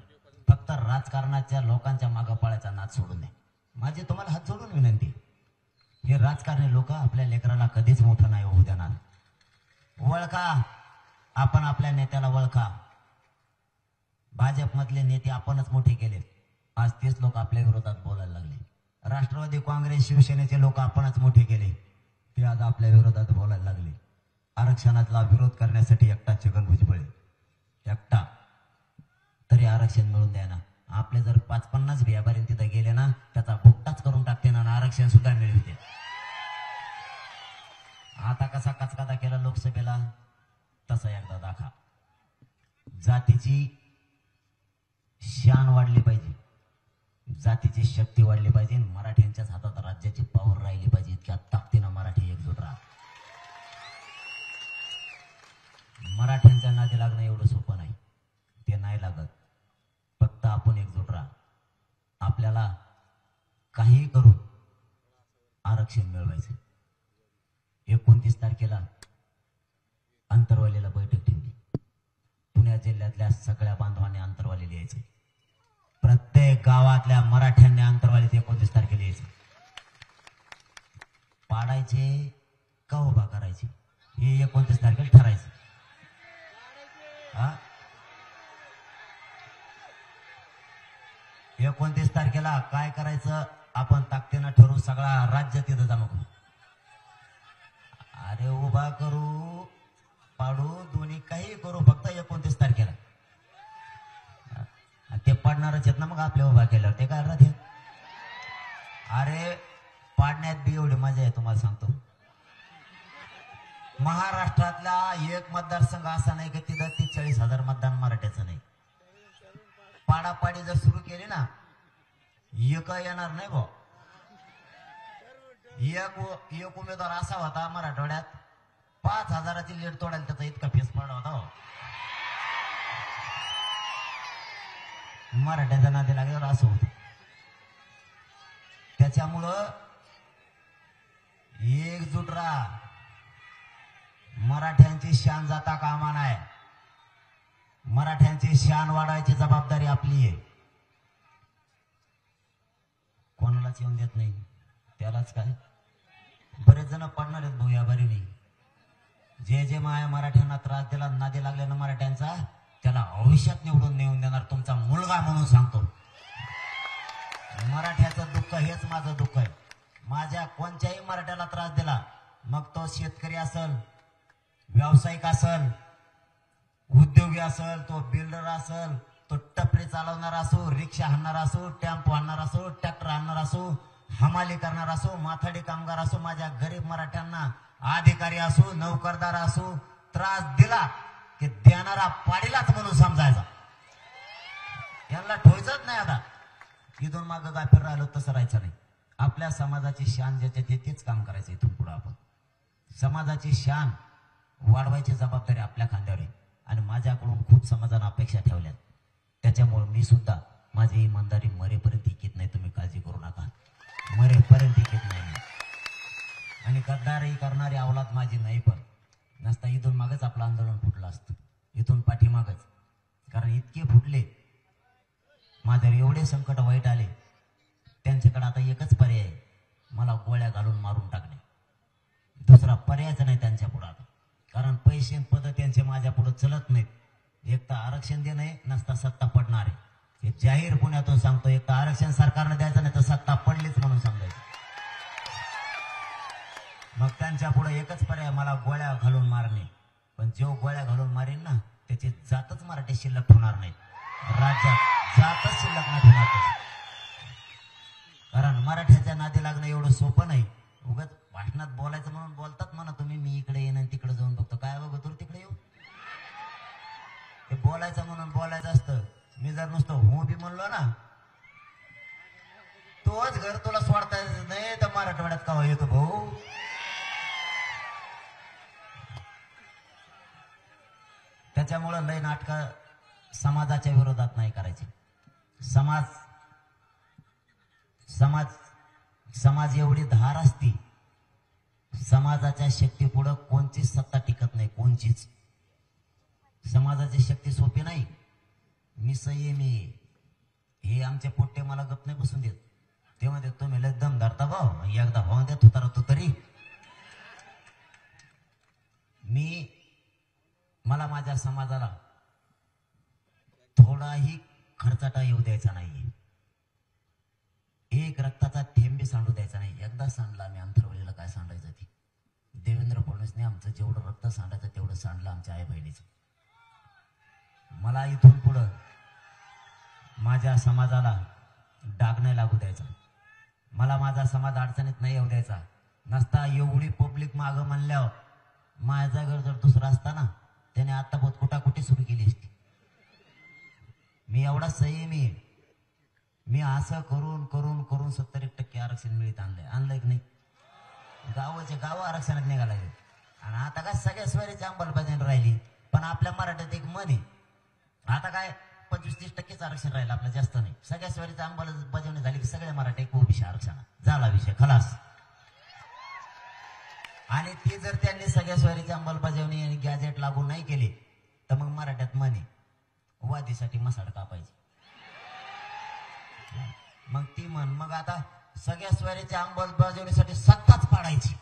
फक्त राजकारणाच्या लोकांच्या मागं पळायचा नाद सोडून नये. माझी तुम्हाला हात जोडून विनंती. हे राजकारणी लोक आपल्या लेकराला कधीच मोठं नाही होऊ देणार. ओळखा, आपण आपल्या नेत्याला ओळखा. भाजपमधले नेते आपणच मोठे केले. आज तेच लोक आपल्या विरोधात बोलायला लागले. राष्ट्रवादी काँग्रेस शिवसेनेचे लोक आपणच मोठे केले, ते आज आपल्या विरोधात बोलायला लागले. आरक्षणाला विरोध करण्यासाठी एकटा छगन भुजबळ एकटा तरी आरक्षण मिळून द्या ना. आपले जर 50-50 व्यापारी तिथे गेले ना त्याचा भुकटाच करून टाकते ना. आरक्षण सुद्धा मिळविते. आता कसा कचकादा केला लोकसभेला तसा एकदा दाखवा. जातीची शान वाढली पाहिजे, जातीची शक्ती वाढली पाहिजे. मराठ्यांच्याच हातात राज्याची पावर राहिली पाहिजे. इतक्या ताकदीनं मराठी एकजूट राहा. मराठ्यांच्या नादी लागणं एवढं सोपं नाही. ते नाही लागत. फक्त आपण एकजूट राहा. आपल्याला काही करून आरक्षण मिळवायचं. 29 तारखेला अंतरवालीला बैठक ठेवली. पुणे जिल्ह्यातल्या सगळ्या बांधवांनी अंतरवाली यायचं. प्रत्येक गावातल्या मराठ्यांनी अंतरवालीत 29 तारखेला यायचं. पाडायचे का उभा करायचे हे 29 तारखेला ठरायचं. हा 29 तारखेला काय करायचं आपण ताकदीनं ठरवू. सगळा राज्य तिथं जमा करू. अरे उभा करू पाडू दोन्ही काही करू फक्त 29 तारखेला ते पाडणारच आहेत ना मग आपल्या उभा केल्यावर ते काय राहते अरे पाडण्यात बी एवढी मजा आहे तुम्हाला सांगतो महाराष्ट्रातला एक मतदारसंघ असा नाही की तिथं 43,000 मतदान मराठ्याचं नाही पाडापाडी जर सुरू केली ना एक येणार नाही भाऊ एक उमेदवार असा होता मराठवाड्यात 5,000ची लीड तोडायला त्याचा इतका फेस पडला होता मराठ्याचा नाते लागल्यावर असं होत त्याच्यामुळं एकजूट राहा मराठ्यांची शान जाता कामा नाही मराठ्यांची शान वाढवायची जबाबदारी आपली आहे कोणालाच येऊन देत नाही त्यालाच काय बरेच जण पडणार आहेत भाऊ या बारीने जे माया मराठ्यांना त्रास दिला नादी लागल्या ना मराठ्यांचा त्याला भविष्यात निवडून नेऊन देणार तुमचा मुलगा म्हणून सांगतो मराठ्याचं दुःख हेच माझं दुःख आहे माझ्या कोणत्याही मराठ्याला त्रास दिला मग तो शेतकरी असेल व्यावसायिक असेल उद्योगी असेल तो बिल्डर असेल तो टपरी चालवणार असो रिक्षा हाणणार असो टेम्पो हाणणार असो ट्रॅक्टर हाणणार असो हमाली करणार असो माथाडी कामगार असो माझ्या गरीब मराठ्यांना अधिकारी असो नोकरदार असो त्रास दिला की देणारा पाडीलाच म्हणून समजायचा यांना ठेवायचंच नाही आता इथून मागं गाफीर राहिलो तसं राहायचं नाही आपल्या समाजाची शान ज्याच्या तेच काम करायचं इथून पुढे आपण समाजाची शान वाढवायची जबाबदारी आपल्या खांद्यावर आहे आणि माझ्याकडून खूप समाजाने अपेक्षा ठेवल्यात त्याच्यामुळे मी सुद्धा माझी इमानदारी मरेपर्यंत इकित नाही तुम्ही काळजी करू नका मरेपर्यंत इकित नाही आणि गद्दारी करणारी अवलाद माझी नाही पण नसता इथून मागच आपलं आंदोलन फुटलं असतं इथून पाठीमागच कारण इतके फुटले माझ्यावर एवढे संकट वाईट आले त्यांच्याकडे आता एकच पर्याय आहे मला गोळ्या घालून मारून टाकणे दुसरा पर्यायच नाही त्यांच्या पुढे आता कारण पैसे पद त्यांचे माझ्या पुढे चलत नाहीत एक तर आरक्षण देणे नसता सत्ता पडणार आहे हे जाहीर पुण्यातून सांगतो एक तर आरक्षण सरकारने द्यायचं नाही तर सत्ता पडलीच म्हणून सांगायचं मग त्यांच्या पुढे एकच पर्याय मला गोळ्या घालून मारणे पण जो गोळ्या घालून मारेन ना त्याची जातच मराठी शिल्लक होणार नाही राज्यात जातच शिल्लक नाही होणार कारण मराठ्याच्या नादी लागणं एवढं सोपं नाही उगाच भाषणात बोलायचं म्हणून बोलतात म्हणा तुम्ही मी इकडे येईन आणि तिकडे जाऊन बघतो काय बघ तू तिकडे येऊ ते बोलायचं म्हणून बोलायचं असतं मी जर नुसतं हो बी म्हणलो ना तोच घर तुला सोडता येत नाही तर मराठवाड्यात का येतो भाऊ त्याच्यामुळं लय नाटकं समाजाच्या विरोधात नाही करायची समाज एवढी धार असती समाजाच्या शक्ती पुढे कोणतीच सत्ता टिकत नाही कोणचीच समाजाची शक्ती सोपी नाही मी संयमी हे आमचे पोट्टे मला गप नाही बसून देत ते म्हणते तुम्ही लय दम धरता भाऊ एकदा भाऊ देत होता तू तरी मला माझ्या समाजाला थोडाही खर्चाटा येऊ द्यायचा नाहीये एक रक्ताचा थेंबी सांडू द्यायचा नाही एकदा सांडला आम्ही अंतरवलीला काय सांडायचं ती देवेंद्र फडणवीसने आमचं जेवढं रक्त सांडायचं तेवढं सांडलं आमच्या आई बहिणीचं मला इथून पुढं माझ्या समाजाला डाग नाही लागू द्यायचा मला माझा समाज अडचणीत नाही येऊ द्यायचा नसता एवढी पब्लिक मागं म्हणल्यावर माझ्या घर जर दुसरा असता ना त्याने आता बहुत कुटाकुटी सुरू केली असती मी एवढा संयमी मी असं करून करून करून 70% आरक्षण मिळत आणलंय की नाही गावाचे गाव आरक्षणात निघाला आणि आता काय सगळ्या स्वारीची अंमलबजावणी राहिली पण आपल्या मराठीत एक मन आहे आता काय 25-30% आरक्षण राहिलं आपलं जास्त नाही सगळ्या स्वारीची अंमलबजावणी झाली की सगळ्या मराठी एक ओबीसी आरक्षणात झाला विषय खलास आणि ती जर त्यांनी सगळ्या स्वारीची अंमलबजावणी आणि गॅजेट लागू नाही केली तर मग मराठ्यात म्हणे वादीसाठी मसाड कापायची मग ती म्हण मग आता सगळ्या स्वारीच्या अंमलबजावणीसाठी सत्ताच पाडायची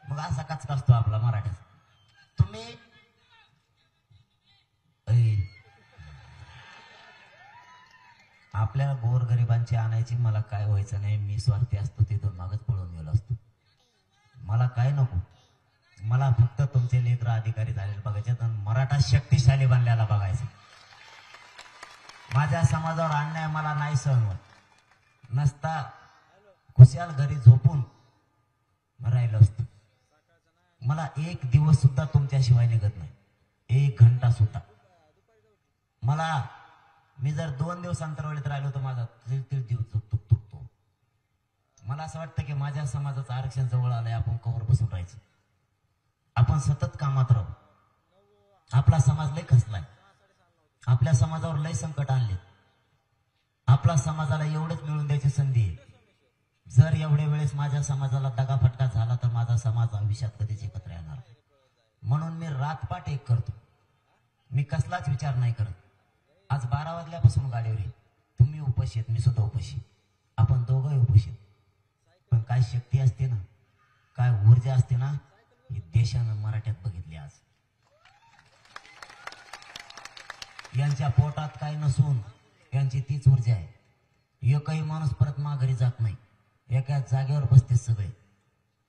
मग असा कचका असतो आपला मराठ्यात तुम्ही आपल्या गोरगरिबांची आणायची मला काय व्हायचं नाही मी स्वार्थी असतो तिथून मागच पळून गेलो असतो मला काय नको मला मला फक्त तुमचे लेकर अधिकारी झालेले बघायचे आणि मराठा शक्तिशाली बनल्याला बघायचं. माझ्या समाजावर अन्याय मला नाही सहन होत. नसता खुशाल घरी झोपून राहिलं असतं. मला एक दिवस सुद्धा तुमच्याशिवाय निघत नाही, एक घंटा सुद्धा. मला मी जर 2 दिवस अंतरावलीत राहिलो तर माझा तिळ जीव तुटतो. मला असं वाटतं की माझ्या समाजाचं आरक्षण जवळ आलंय, आपण कवर बसून राहायचं. आपण सतत कामात राहू. आपला समाज लय खचलाय. आपल्या समाजावर लय संकट आणले. आपला समाजाला एवढंच मिळून द्यायची संधी आहे. जर एवढ्या वेळेस माझ्या समाजाला दगाफटका झाला तर माझा समाज भविष्यात कधीच एकत्र येणार. म्हणून मी रातपाट एक करतो. मी कसलाच विचार नाही करत. आज 12 वाजल्यापासून गाडीवर आहे. तुम्ही उपाशी आहेत, मी सुद्धा उपाशी. आपण दोघंही उपाशी. पण काय शक्ती असते ना, काय ऊर्जा असते ना, ही देशानं मराठ्यात बघितली. आज यांच्या पोटात काय नसून यांची तीच ऊर्जा आहे. एकही माणूस परत माघारी जात नाही. एका जागेवर बसते सगळे,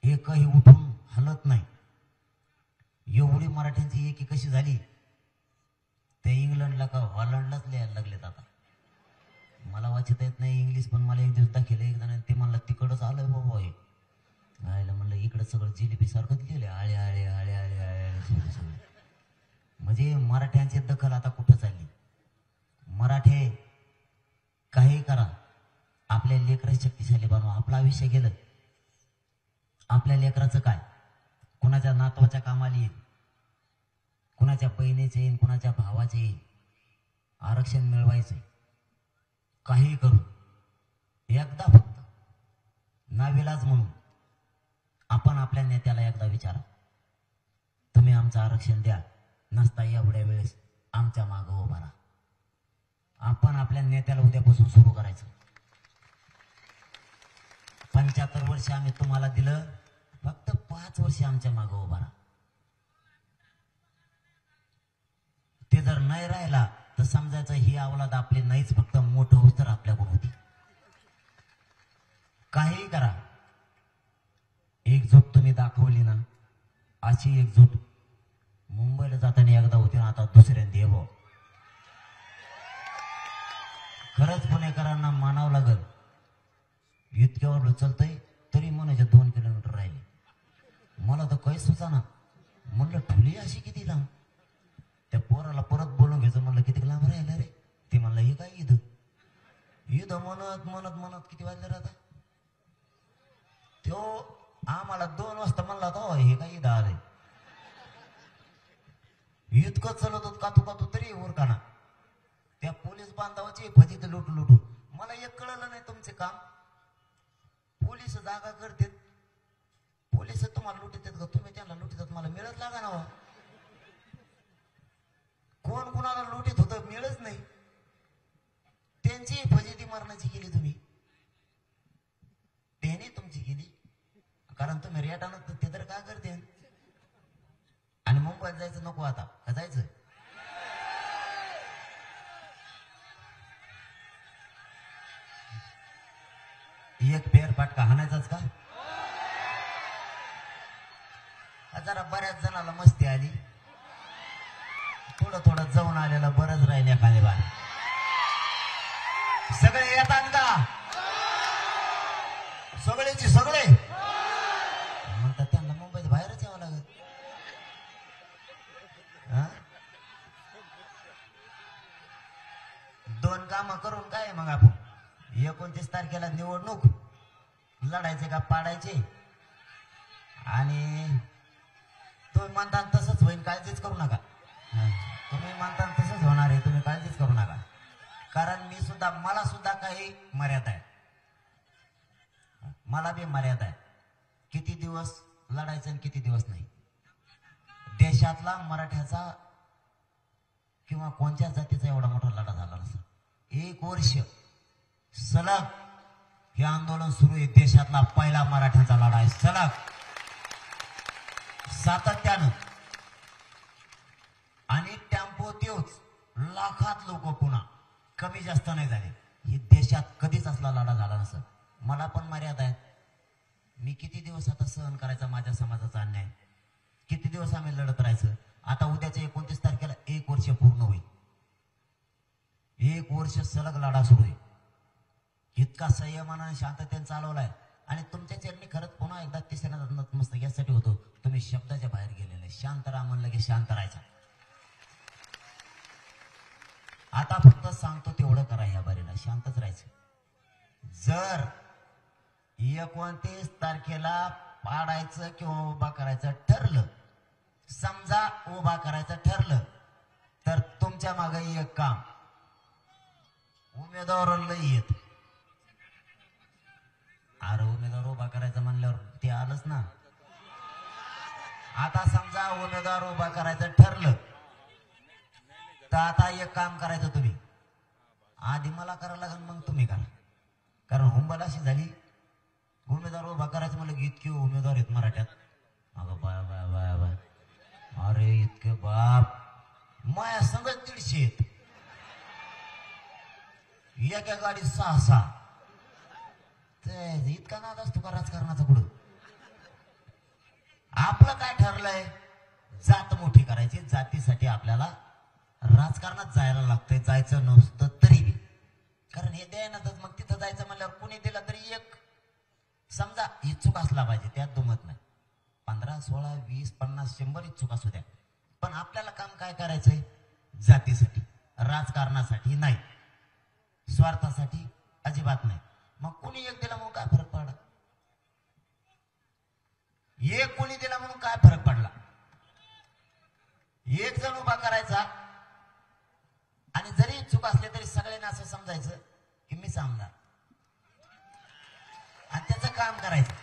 एकही उठून हलत नाही. एवढी मराठ्यांची एकी कशी झाली ते इंग्लंडला का हॉलंडलाच लिहायला लागलेत. आता मला वाचता येत नाही इंग्लिश, पण मला एक दिवस दाखवलं एक जण, ते म्हणलं तिकडच आलंय बाबा हे. आयला म्हणलं इकडं सगळं जिलेबी सारखंच लिहिले, आळे आळे आळे आळे आळे सगळे. म्हणजे मराठ्यांची दखल आता कुठं चालली. मराठे काही करा, आपल्या लेकरं शक्तिशाली बनवा. आपला विषय गेलं, आपल्या लेकराचं काय, कुणाच्या नातवाच्या कामाला येईल, कुणाच्या बहिणीचे येईल, कुणाच्या भावाचे येईल. आरक्षण मिळवायचंय, काही करू. एकदा फक्त नाविलाज म्हणून आपण आपल्या नेत्याला एकदा विचारा, तुम्ही आमचं आरक्षण द्या. नसता एवढ्या वेळेस आमच्या मागं उभा राहा. आपण आपल्या नेत्याला उद्यापासून सुरू करायचं. 75 वर्ष आम्ही तुम्हाला दिलं, फक्त 5 वर्ष आमच्या मागं उभा राहा. ते जर नाही राहिला तर समजायचं ही अवलाद आपली नाहीच, फक्त मोठं होत तर आपल्याकडून होती. काही करा, एकजूट तुम्ही दाखवली ना, अशी एकजूट मुंबईला जाताना एकदा होती ना, आता दुसऱ्यांदा येवो. खरंच पुणेकरांना मानावं लागल. इतक्यावर चलतंय तरी म्हणायचे 2 किलोमीटर राहिले. मला तर काही सुचाना. म्हणलं ठुली अशी किती लांब. त्या पोराला परत बोलून घ्यायचं. म्हणलं किती लांब राहिलं रे. ते म्हणलं हे काय ईद ईद म्हणत म्हणत म्हणत किती वाजले राहता. तो आम्हाला 2 वाजता म्हणला होता हे काय ईद आलंय. इतकं चलत होत कातू कातू तरी उरकाना. त्या पोलीस बांधवाची फजित लुटू लुटू. मला एक कळलं नाही तुमचे काम. पोलीस जागा करतात, पोलीस तुम्हाला लुटतात का तुम्ही त्यांना लुटतात. मला मिळत लागा ना. कोण कुणाला लुटीत होतं मिळच नाही. त्यांची फजिती मारण्याची केली तुम्ही, त्याने तुमची केली. कारण तुम्ही रेटानं ते तर काय करते. आणि मुंबईत जायचं नको आता का जायचं. एक फेर फाटका हाणायचाच का. जरा बऱ्याच जणाला मस्ती आली. थोडं थोडं जाऊन आलेलं बरंच राहिले. एखादी बार सगळे येतात का, सगळेची सगळे म्हणतात त्यांना मुंबईत बाहेरच यावं लागत. 2 कामं करून काय मग आपण 29 तारखेला निवडणूक लढायचे का पाडायचे. आणि तुम्ही म्हणता तसंच होईल, काळजीच करू नका. तुम्ही म्हणता तसंच होणार आहे, तुम्ही काळजीच करू नका. कारण मला सुद्धा काही मर्यादा आहे. मला बी मर्यादा आहे. किती दिवस लढायचं आणि किती दिवस नाही. देशातला मराठ्याचा किंवा कोणत्या जातीचा एवढा मोठा लढा झाला नसता. 1 वर्ष सलग हे आंदोलन सुरू आहे. देशातला पहिला मराठ्यांचा लढा आहे. सलग सातत्यानं. आणि टेम्पो तेच लाखात लोक पुन्हा कमी जास्त नाही झाले. हे देशात कधीच असला लढा झाला नसेल. मला पण मर्यादा आहे. मी किती दिवस आता सहन करायचा माझ्या समाजाचा अन्याय. किती दिवस दिवस आम्ही लढत राहायचं. आता उद्याच्या 29 तारखेला 1 वर्ष पूर्ण होईल. 1 वर्ष सलग लढा सुरू आहे. इतका संयमानं शांततेने चालवलाय. आणि तुमच्या चरणी खरंच पुन्हा एकदा तिसऱ्या नतमस्तक यासाठी होतो, तुम्ही शब्दाच्या बाहेर गेलेले. शांत राहा म्हणलं की शांत राहायचं. आता फक्त सांगतो तेवढं करा. ह्या बारीला शांतच राहायचं. जर 29 तारखेला पाडायचं किंवा उभा करायचं ठरलं, समजा उभा करायचं ठरलं, तर तुमच्या मागे एक काम, उमेदवार लई येत. अरे उमेदवार उभा करायचं म्हणल्यावर ते आलंच ना. आता समजा उमेदवार उभा करायचं ठरलं, तर आता एक काम करायचं तुम्ही. आधी मला करावं लागेल, मग तुम्ही करा. कारण हुंबल अशी झाली, उमेदवार उभा करायचं म्हणलं की इतके उमेदवार आहेत मराठ्यात. अगं बाय बाय बाय बाय, अरे इतके बाप, माया संगत 150 आहेत. एका गाडीत 6-6. इतका नाद असतो का राजकारणाचा कुठं? आपलं काय ठरलंय? जात मोठी करायची. जातीसाठी आपल्याला राजकारणात जायला लागतंय. जायचं नसतं तरी बी, कारण हे द्यायनातच. मग तिथं जायचं म्हणल्यावर कुणी दिला तरी एक समजा इच्छुक असला पाहिजे, त्यात दुमत नाही. 15, 16, 20, 50, 100 इच्छुक असू द्या, पण आपल्याला काम काय करायचंय? जातीसाठी, राजकारणासाठी नाही, स्वार्थासाठी अजिबात नाही. मग कुणी एक दिला म्हणून काय फरक पडला? एक कोणी दिला म्हणून काय फरक पडला? एक जण उभा करायचा आणि जरी इच्छुक असले तरी सगळ्यांना असं समजायचं की मीच आमदार, आणि त्याचं काम करायचं.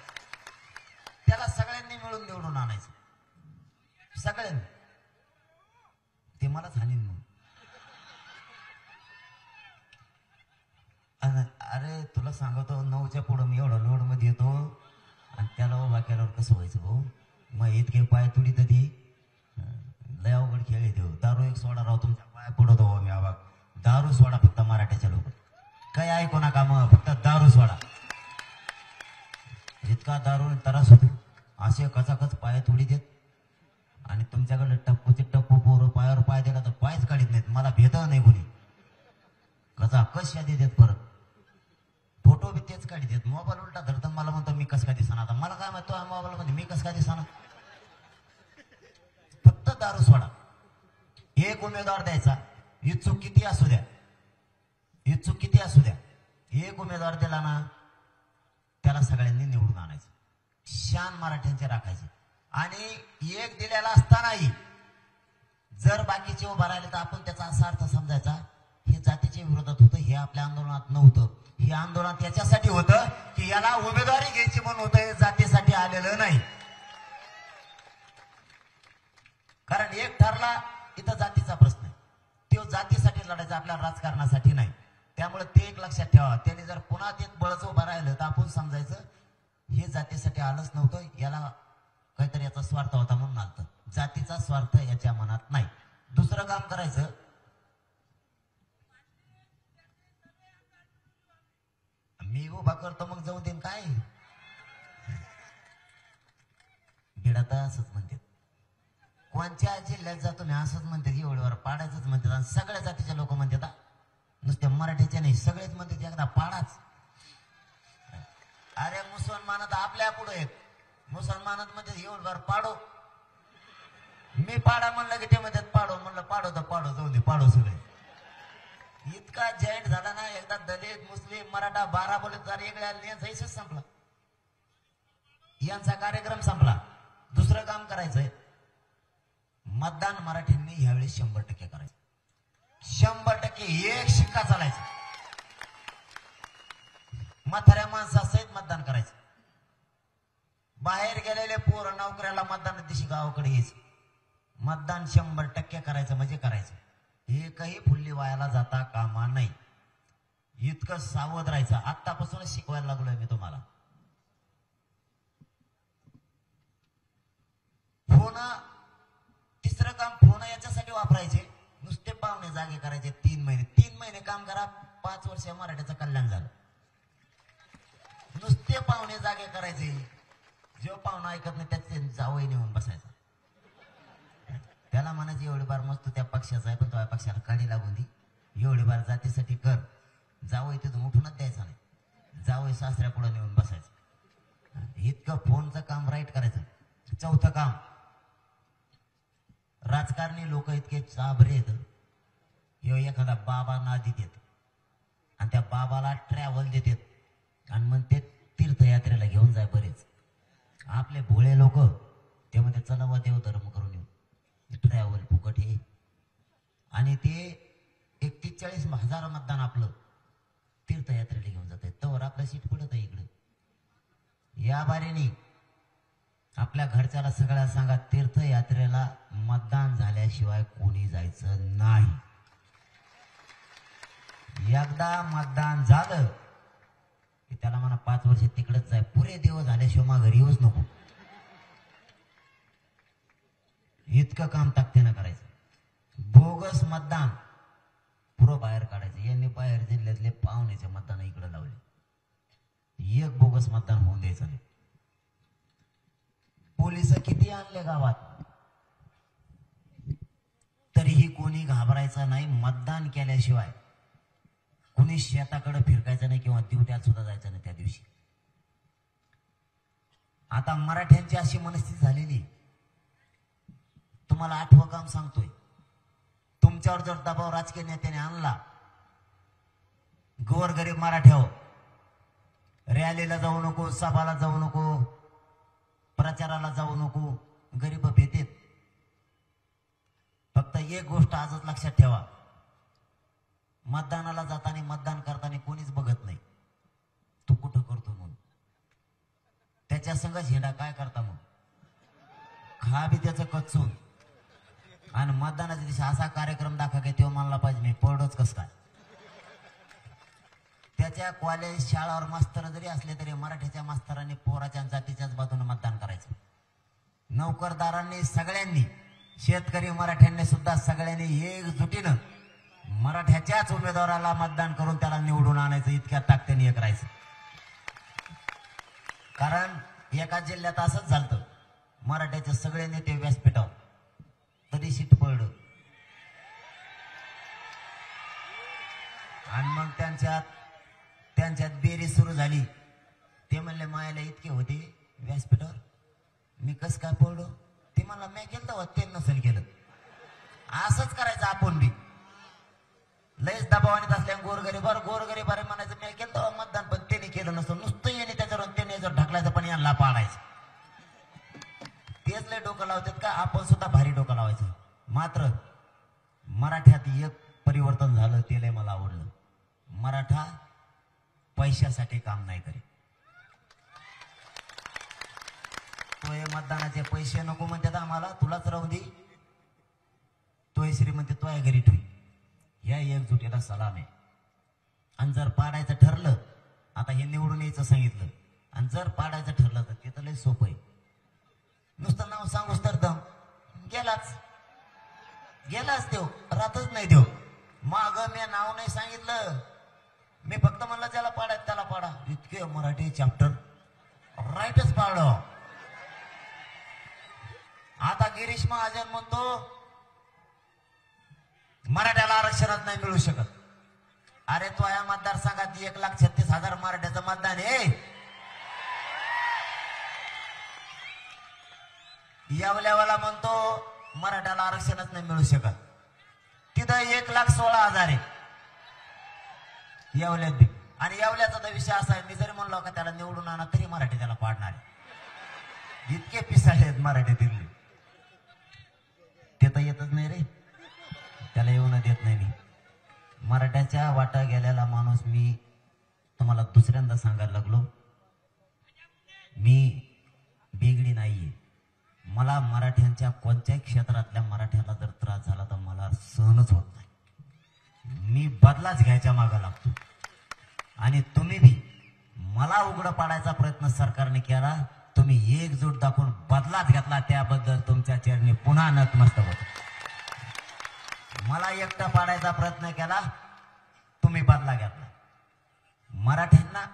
त्याला सगळ्यांनी मिळून निवडून आणायचं. सगळ्यांनी. ते मलाच हानीन म्हणून. अरे तुला सांगतो, 9च्या पुढं मी एवढा लोड मध्ये येतो आणि त्याला उभा केल्यावर कसं व्हायचं भाऊ? मग इतके पाय तुडी तर ती लय अवघड खेळ येतो. दारू एक सोडा राव, तुमच्या पाय पडतो मी. आबा दारू सोडा फक्त, मराठ्याच्या लोक काही ऐकू नका, मग फक्त दारू सोडा. इतका दारू त्रास होतो, असे कचाकच पाय तुडी देत. आणि तुमच्याकडे टप्पूचे टप्पू पोरं पायावर पाय दिला तर पायच काढत नाहीत. मला भेद नाही कोणी. कचाकच यादी देत. परत फोटो बी तेच काढी देत. मोबाईल उलटा धरतात. मला म्हणतो मी कस काय दिसणार. आता मला काय माहिती मोबाईल मध्ये मी कस काय दिसणार? फक्त दारू सोडा. एक उमेदवार द्यायचा, इच्छुक किती असू द्या, इच्छुक किती असू द्या. एक उमेदवार दिला ना, त्याला सगळ्यांनी निवडून आणायचं. शान मराठ्यांचे राखायचे. आणि एक दिलेला असतानाही जर बाकीचे उभा राहिले तर आपण त्याचा असा अर्थ समजायचा, हे जातीच्या विरोधात होतं, हे आपल्या आंदोलनात नव्हतं. हे आंदोलन याच्यासाठी होतं की याला उमेदवारी घ्यायची म्हणून होतं, हे जातीसाठी आलेलं नाही. कारण एक ठरला इथं जातीचा प्रश्न आहे, तो जातीसाठी लढायचा, आपल्या राजकारणासाठी नाही. त्यामुळे ते एक लक्षात ठेवा. त्याने जर पुन्हा ते बळच उभं राहिलं तर आपण समजायचं हे जातीसाठी आलंच नव्हतं, याला काहीतरी याचा स्वार्थ होता म्हणून आलतं. जातीचा स्वार्थ याच्या मनात नाही. दुसरं काम करायचं, मी उभा करतो मग जाऊ देईन काय? भिडात असंच म्हणतात. कोणत्या जिल्ह्यात जातो मी असंच म्हणतात, एवढ्यावर पाडायचंच म्हणतात. आणि सगळ्या जातीच्या लोक म्हणतात, नुसत्या मराठीच्या नाही, सगळेच म्हणतात एकदा पाडाच. अरे मुसलमानात आपल्या पुढे आहेत. मुसलमानात म्हणतात एवढ्यावर पाडो. मी पाडा म्हणलं की ते म्हणतात पाडो. म्हणलं पाडो तर पाडो, जाऊ दे पाडो सगळे. इतका जॉईंट झाला ना, एकदा दलित मुस्लिम मराठा 12 बोलत यांचा संपला, यांचा कार्यक्रम संपला. दुसरं काम करायचंय, मतदान मराठींनी यावेळी 100% करायचं. 100% एक शिक्का चालायचा. म्हाताऱ्या माणसासहित मतदान करायचं. बाहेर गेलेले पोरं नोकऱ्याला मतदान दिवशी गावाकडे यायचं. मतदान 100% करायचं म्हणजे करायचं. एकही फुल्ली वायाला जाता कामा नाही. इतकं सावध राहायचं. आतापासूनच शिकवायला लागलोय मी तुम्हाला. फोन, तिसरं काम फोन याच्यासाठी वापरायचे, नुसते पाहुणे जागे करायचे. 3 महिने 3 महिने काम करा, 5 वर्ष मराठ्याचं कल्याण झालं. नुसते पाहुणे जागे करायचे. जो पाहुणा ऐकत नाही त्याचे जावई नेऊन बसायचा. त्याला म्हणायचं एवढी बार मस्त त्या पक्षाचा आहे पण तो पक्षाला काढी लागून दी, एवढी बार जातीसाठी कर. जावं तिथून उठूनच द्यायचं नाही, जावं सासऱ्या पुढे नेऊन बसायचं. इतकं फोनचं काम राईट करायचं. चौथं काम, राजकारणी लोक इतके चाभरे आहेत. एखादा बाबा नादी देत आणि त्या बाबाला ट्रॅव्हल देतात आणि मग ते तीर्थयात्रेला घेऊन जाय. बरेच आपले भोळे लोक ते म्हणते चला वा देव धर्म करून येऊ, ट्रॅव्हल फुकट हे. आणि ते 41,000 मतदान आपलं तीर्थयात्रेला घेऊन जात आहे. तवर आपलं सीट पडत आहे इकडे. या बारीने आपल्या घरच्याला सगळ्या सांगा, तीर्थयात्रेला मतदान झाल्याशिवाय कोणी जायचं नाही. एकदा मतदान झालं की त्याला म्हणा 5 वर्ष तिकडेच जाय, पुरे दिवस झाल्याशिवाय मग घरी येऊच नको. इतकं काम ताकदीनं करायचं. बोगस मतदान पुरं बाहेर काढायचं. यांनी बाहेर जिल्ह्यातले पाहुण्याचे मतदान इकडे लावले. एक बोगस मतदान होऊन द्यायचं नाही. पोलिस किती आणले गावात तरीही कोणी घाबरायचं नाही. मतदान केल्याशिवाय कोणी शेताकडे फिरकायचं नाही किंवा ड्युट्यात सुद्धा जायचं नाही त्या दिवशी. आता मराठ्यांची अशी मनस्थिती झालेली, तुम्हाला 8वं काम सांगतोय. तुमच्यावर जर दबाव राजकीय नेत्याने आणला, गोरगरीब मराठ्यावर रॅलीला जाऊ नको, सभाला जाऊ नको, प्रचाराला जाऊ नको, गरीब भेटेत. फक्त एक गोष्ट आजच लक्षात ठेवा, मतदानाला जाताना मतदान करताना कोणीच बघत नाही तू कुठं करतो म्हणून. त्याच्या संग झेंडा काय करता मग, खा बी त्याचं कच्चून. आणि मतदानाच्या दिवशी असा कार्यक्रम दाखवा की तेव्हा म्हणला पाहिजे मी पडलोच कस काय. त्याच्या कॉलेज शाळावर मास्तर जरी असले तरी मराठीच्या मास्तरांनी पोराच्या जातीच्याच बाजूने मतदान करायचं. नोकरदारांनी सगळ्यांनी, शेतकरी मराठ्यांनी सुद्धा सगळ्यांनी एकजुटीनं मराठ्याच्याच उमेदवाराला मतदान करून त्याला निवडून आणायचं. इतक्या ताकदीने करायचं. कारण एका जिल्ह्यात असंच झालं, मराठ्याचे सगळे नेते व्यासपीठावर, तरी सीट पडलं. आणि मग त्यांच्यात बेरी सुरू झाली. ते म्हणले मायाला इतके होते व्यासपीठावर, मी कस काय पडलो. ते म्हणला मी केलं तेव्हा ते नसेल केलं. असंच करायचं आपण बी. लयच दबावाने असल्या गोरगरीबारे म्हणायचं मी केलं तेव्हा मतदान, पण त्याने केलं नसतं. नुसतं येणे त्याच्यावर त्याने जर ढकलायचं पण यांना पाडायचं. तेच लय डोकं लावतात का, आपण सुद्धा भारी डोकं लावायचं. मात्र मराठ्यात एक परिवर्तन झालं, ते लय मला आवडलं. मराठा पैशासाठी काम नाही करीत. तो हे मतदानाचे पैसे नको म्हणतात आम्हाला, तुलाच राहू दे. तो श्रीमंती तो आहे घरी ठेवी. या एकजुटीला सलाम आहे. आणि जर पाडायचं ठरलं, आता हे निवडून यायचं सांगितलं, आणि जर पाडायचं ठरलं तर ते तर लय सोपं आहे. नुसतं नाव सांगूच तर दम गेलाच देव, राहतच नाही देव. माग मी नाव नाही सांगितलं, मी फक्त म्हणलं ज्याला पाडायचं त्याला पाडा. इतके मराठी चॅप्टर राईटच पाडलो. आता गिरीश महाजन म्हणतो मराठ्याला आरक्षणात नाही मिळू शकत. अरे तो या मतदारसंघात 1,36,000 मराठ्याचं मतदान आहे. येवल्यावाला म्हणतो मराठ्याला आरक्षणच नाही मिळू शकत. तिथं 1,16,000 आहे येवल्यात बी. आणि येवल्याचा तर विषय असा आहे, मी जरी म्हणलो का त्याला निवडून आणा तरी मराठी त्याला पाडणार आहे. इतके पिसाळे आहेत मराठी दिल्ली. ते तर येतच नाही रे, त्याला येऊन देत नाही मी. मराठ्याच्या वाटा गेलेला माणूस मी तुम्हाला दुसऱ्यांदा सांगायला लागलो. मी बेगडी नाहीये. मला मराठ्यांच्या कोणत्याही क्षेत्रातल्या मराठ्याला जर त्रास झाला तर मला सहनच होत नाही. मी बदलाच घ्यायच्या मागे लागतो. आणि तुम्ही बी मला उघडं पाडायचा प्रयत्न सरकारने केला, तुम्ही एकजूट दाखवून बदलाच घेतला, त्याबद्दल तुमच्या चरणी पुन्हा नतमस्तक होतो. मला एकटा पाडायचा प्रयत्न केला, तुम्ही बदला घेतला. मराठ्यांना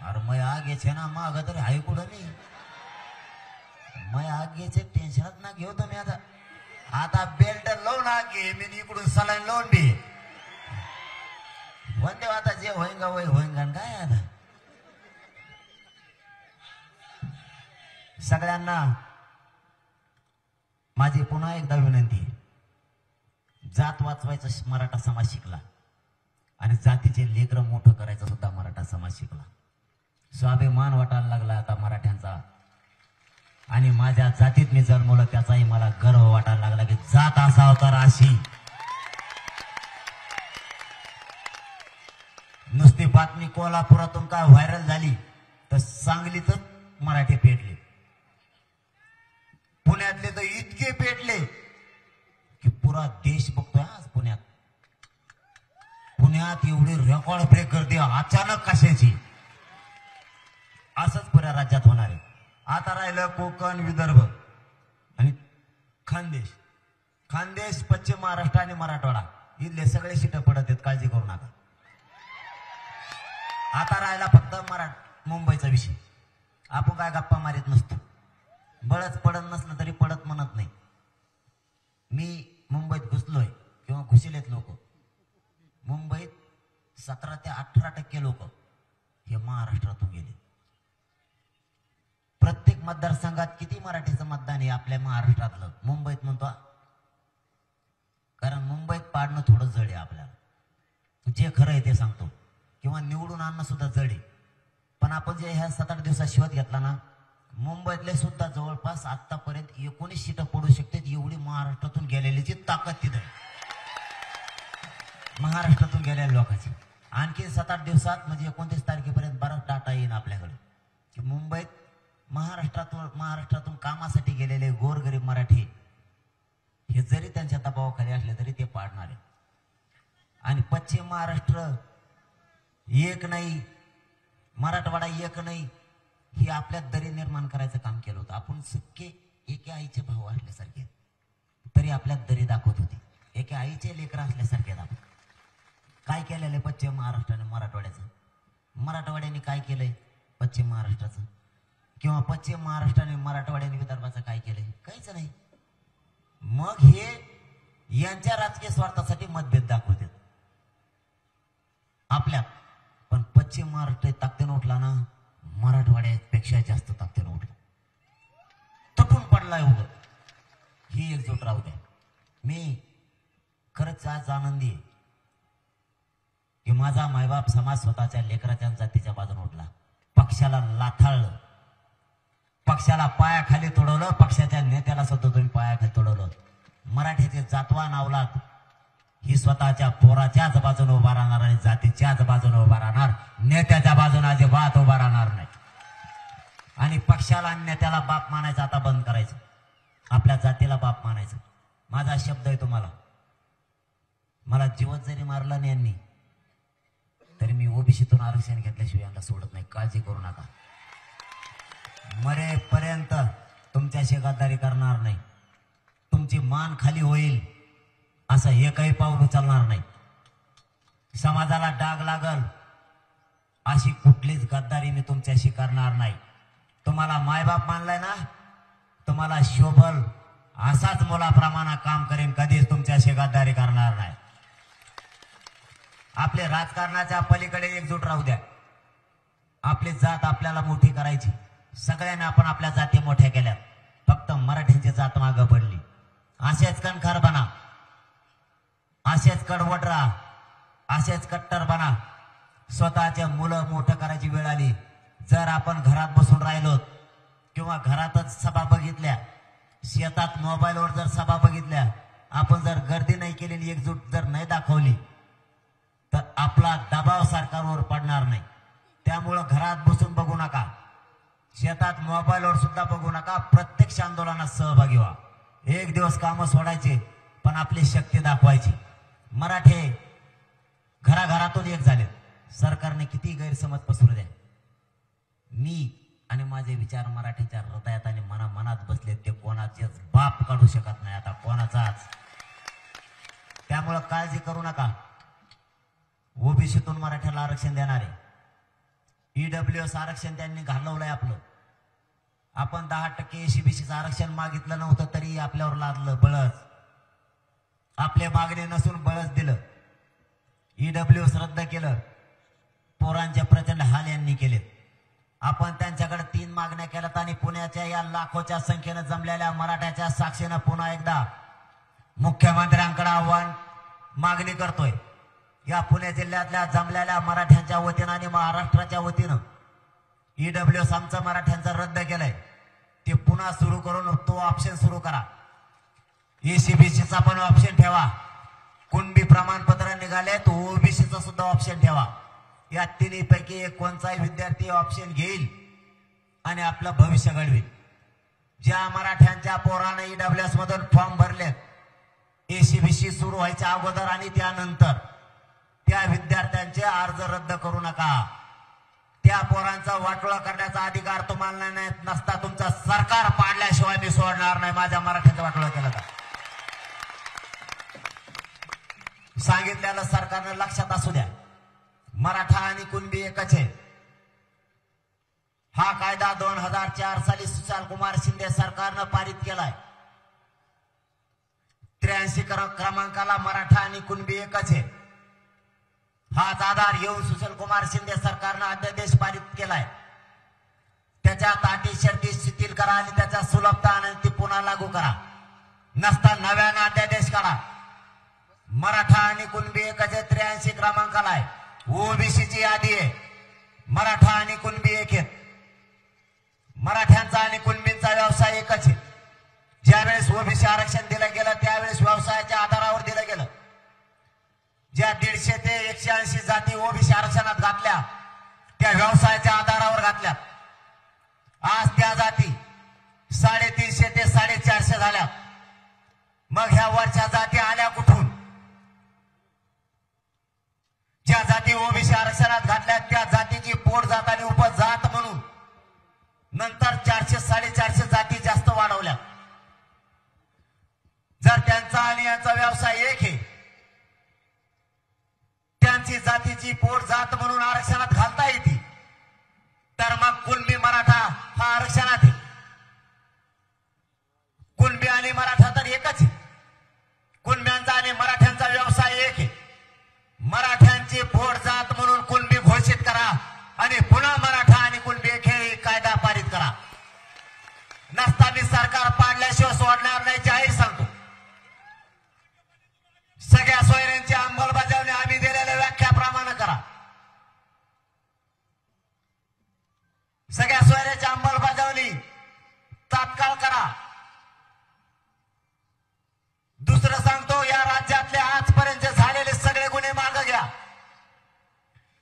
अरे मै आगे छे ना माग तरी हाय कुठं मी मै आगेचे टेन्शनच ना घेऊ तुम्ही आता बेल्ट लावून आगे मी इकडून सलाईन लावून बी म्हणते आता जे होईंगा वय होईंगा काय आता सगळ्यांना माझी पुन्हा एकदा विनंती आहे. जात वाचवायचा मराठा समाज शिकला आणि जातीचे लेकरं मोठं करायचं सुद्धा मराठा समाज शिकला. स्वाभिमान वाटायला लागला आता मराठ्यांचा आणि माझ्या जातीत मी जन्मलो त्याचाही मला गर्व वाटायला लागला की जात असावं तर अशी. नुसती बातमी कोल्हापुरातून काय व्हायरल झाली तर सांगलीतच मराठी पेटले, पुण्यातले तर इतके पेटले की पुरा देश बघतोय आज पुण्यात. पुण्यात एवढी रेकॉर्ड ब्रेक गर्दी अचानक कशाची असंच पुऱ्या राज्यात होणार आहे. आता राहिलं कोकण विदर्भ आणि खानदेश. खानदेश पश्चिम महाराष्ट्र आणि मराठवाडा इथले सगळे शिट पडत आहेत, काळजी करू नका. आता राहिला फक्त मुंबईचा विषय. आपण काय गप्पा मारित नसतो, बळच पडत नसलं तरी पडत म्हणत नाही. मी मुंबईत घुसलोय किंवा घुसलेत लोक. मुंबईत 17 ते 18% लोक हे महाराष्ट्रातून गेले. प्रत्येक मतदारसंघात किती मराठीचं मतदान आहे आपल्या महाराष्ट्रातलं मुंबईत म्हणतो, कारण मुंबईत पाडणं थोडं जड आहे आपल्याला. जे खरं आहे ते सांगतो, किंवा निवडून आणणं सुद्धा जड आहे. पण आपण जे ह्या 7-8 दिवसात शोध घेतला ना, मुंबईतले सुद्धा जवळपास आतापर्यंत 19 सीटं पडू शकते एवढी महाराष्ट्रातून गेलेलीची ताकद तिथं महाराष्ट्रातून गेलेल्या लोकांची. आणखी 7-8 दिवसात म्हणजे 29 तारखेपर्यंत बराच डाटा येईल आपल्याकडे की मुंबईत महाराष्ट्रातून कामासाठी गेलेले गोरगरीब मराठी हे जरी त्यांच्या दबावाखाली असले तरी ते पाडणार आहे. आणि पश्चिम महाराष्ट्र एक नाही, मराठवाडा एक नाही, ही आपल्यात दरी निर्माण करायचं काम केलं होतं. आपण सख्खे एके आईचे भाऊ असल्यासारखे तरी आपल्यात दरी दाखवत होती. एके आईचे लेकर असल्यासारखे दाखवत. काय केलेलं आहे पश्चिम महाराष्ट्राने मराठवाड्याचं? मराठवाड्याने काय केलंय पश्चिम महाराष्ट्राचं? किंवा पश्चिम महाराष्ट्राने मराठवाड्याने विदर्भाचं काय केलंय? काहीच नाही. मग हे यांच्या राजकीय स्वार्थासाठी मतभेद दाखवतात आपल्यात. पण पश्चिम महाराष्ट्र ताकदीनं उठला ना, मराठवाड्यापेक्षा जास्त ताकदीनं उठला, तुटून पडलाय उभं. ही एकजूट राहू द्या. मी खरंच आज आनंदी आहे की माझा मायबाप समाज स्वतःच्या लेकराच्या जातीच्या बाजूने उठला. पक्षाला लाथाळलं, पक्षाला पायाखाली तोडवलं, पक्षाच्या नेत्याला सुद्धा तुम्ही पायाखाली तोडवलं. मराठीचे जातवान अवलाद ही स्वतःच्या पोराच्याच बाजूने उभा राहणार आणि जातीच्याच बाजूने उभा राहणार, नेत्याच्या बाजूने अजिबात उभा राहणार नाही. आणि पक्षाला आणि नेत्याला बाप मानायचं आता बंद करायचं, आपल्या जातीला बाप मानायचं. माझा शब्द आहे तुम्हाला, मला जीवत जरी मारलं नाही यांनी तरी मी ओबीसीतून आरक्षण घेतल्याशिवाय यांना सोडत नाही, काळजी करू नका. मरेपर्यंत तुमच्याशी गद्दारी करणार नाही. तुमची मान खाली होईल असं एकही पाऊल उचलणार नाही. समाजाला डाग लागल अशी कुठलीच गद्दारी मी तुमच्याशी करणार नाही. तुम्हाला मायबाप मानलाय ना, तुम्हाला शोभल असाच मुलाप्रमाणे काम करेन, कधीच तुमच्याशी गद्दारी करणार नाही. आपले राजकारणाच्या पलीकडे एकजूट राहू द्या. आपली जात आपल्याला मोठी करायची. सगळ्यांनी आपण आपल्या जाती मोठ्या केल्यात, फक्त मराठींची जात मागं पडली. असेच कणखर बना, असेच कडवट राहा, असेच कट्टर बना. स्वतःच्या मुलं मोठं करायची वेळ आली, जर आपण घरात बसून राहिलो किंवा घरातच सभा बघितल्या, शेतात मोबाईलवर जर सभा बघितल्या, आपण जर गर्दी नाही केलेली, एकजूट जर नाही दाखवली तर आपला दबाव सरकारवर पडणार नाही. त्यामुळं घरात बसून बघू नका, शेतात मोबाईलवर सुद्धा बघू नका, प्रत्यक्ष आंदोलनात सहभागी व्हा. एक दिवस कामं सोडायचे पण आपली शक्ती दाखवायची. मराठे घराघरातून एक झाले. सरकारने किती गैरसमज पसरू द्या, मी आणि माझे विचार मराठीच्या हृदयात आणि मनात बसले, ते कोणाचेच बाप काढू शकत नाही आता, कोणाचाच. त्यामुळं काळजी करू नका. ओबीसीतून मराठ्याला आरक्षण देणारे ईडब्ल्यूएस आरक्षण त्यांनी घालवलंय आपलं. आपण 10% एसीबीसीचं आरक्षण मागितलं नव्हतं तरी आपल्यावर लादलं बळच. आपले मागणी नसून बळच दिलं. ईडब्ल्यूएस रद्द केलं. पोरांचे प्रचंड हाल यांनी केलेत. आपण त्यांच्याकडे 3 मागण्या केल्यात आणि पुण्याच्या या लाखोच्या संख्येनं जमलेल्या मराठ्याच्या साक्षीनं पुन्हा एकदा मुख्यमंत्र्यांकडे आव्हान मागणी करतोय. या पुणे जिल्ह्यातल्या जमलेल्या मराठ्यांच्या वतीनं आणि महाराष्ट्राच्या वतीनं ईडब्ल्यूएस आमचं मराठ्यांचं रद्द केलंय. ते पुन्हा सुरू करून तो ऑप्शन सुरू करा. एसीबीसीचा पण ऑप्शन ठेवा. कुणबी प्रमाणपत्र निघाले तो ओबीसीचा सुद्धा ऑप्शन ठेवा. या तिन्हीपैकी एक कोणताही विद्यार्थी ऑप्शन घेईल आणि आपलं भविष्य घडवेल. ज्या मराठ्यांच्या पोरानं ईडब्ल्यूएस मधून फॉर्म भरलेत एसीबीसी सुरू व्हायच्या अगोदर आणि त्यानंतर त्या विद्यार्थ्यांचे अर्ज रद्द करू नका. त्या पोरांचा वाटोळा करण्याचा अधिकार तुम्हाला नसता. तुमचं सरकार पाडल्याशिवाय मी सोडणार नाही माझ्या मराठ्याचा वाटोळा केला तर. सांगितलेलं सरकारनं लक्षात असू द्या. मराठा आणि कुणबी एकच आहे. हा कायदा 2004 साली सुशीलकुमार शिंदे सरकारनं पारित केलाय. 83 क्रमांकाला मराठा आणि कुणबी एकच आहे. हाच आधार येऊन सुशीलकुमार शिंदे सरकारनं अध्यादेश पारित केलाय. त्याच्यात अटी शर्ती शिथिल करा आणि त्याच्या सुलभता आणि ती पुन्हा लागू करा. नसता नव्यानं अध्यादेश काढा. मराठा आणि कुणबी एकच आहे. 83 क्रमांकाला आहे. ओबीसीची यादी आहे. मराठा आणि कुणबी एक आहेत. मराठ्यांचा आणि कुणबींचा व्यवसाय एकच आहे. ज्यावेळेस ओबीसी आरक्षण दिलं गेलं त्यावेळेस व्यवसायाच्या आधारावर दिलं गेलं. ज्या 150 ते 180 जाती ओबीसी आरक्षणात घातल्या त्या व्यवसायाच्या आधारावर घातल्या. आज त्या जाती 350 ते 450 झाल्या. मग ह्या वरच्या जाती आल्या कुठून? ज्या जाती ओबीसी आरक्षणात घातल्या त्या जातीची पोट जात आणि उपजात म्हणून नंतर 400 450 जाती जास्त वाढवल्या. जर त्यांचा आणि यांचा व्यवसाय एक आहे त्यांची जातीची पोट जात म्हणून आरक्षणात घालता येते तर मग कुणबी मराठा हा आरक्षणात आहे. कुणबी आणि मराठा तर एकच आहे. कुणब्यांचा आणि मराठ्यांचा व्यवसाय एक आहे. मराठ्यांची पोट जात म्हणून कुणबी घोषित करा आणि पुन्हा मराठा आणि कुणबी एक हे कायदा पारित करा. नसताना सरकार पाडल्याशिवाय सोडणार नाही जाहीर सांगतो. सगळ्या सोयऱ्यांची अंमलबजावणी आम्ही दिलेल्या व्याख्याप्रमाणे करा. सगळ्या सोयऱ्याची अंमलबजावणी तात्काळ करा. दुसरं सांगतो या राज्यातले आजपर्यंत झालेले सगळे गुन्हे मागे घ्या.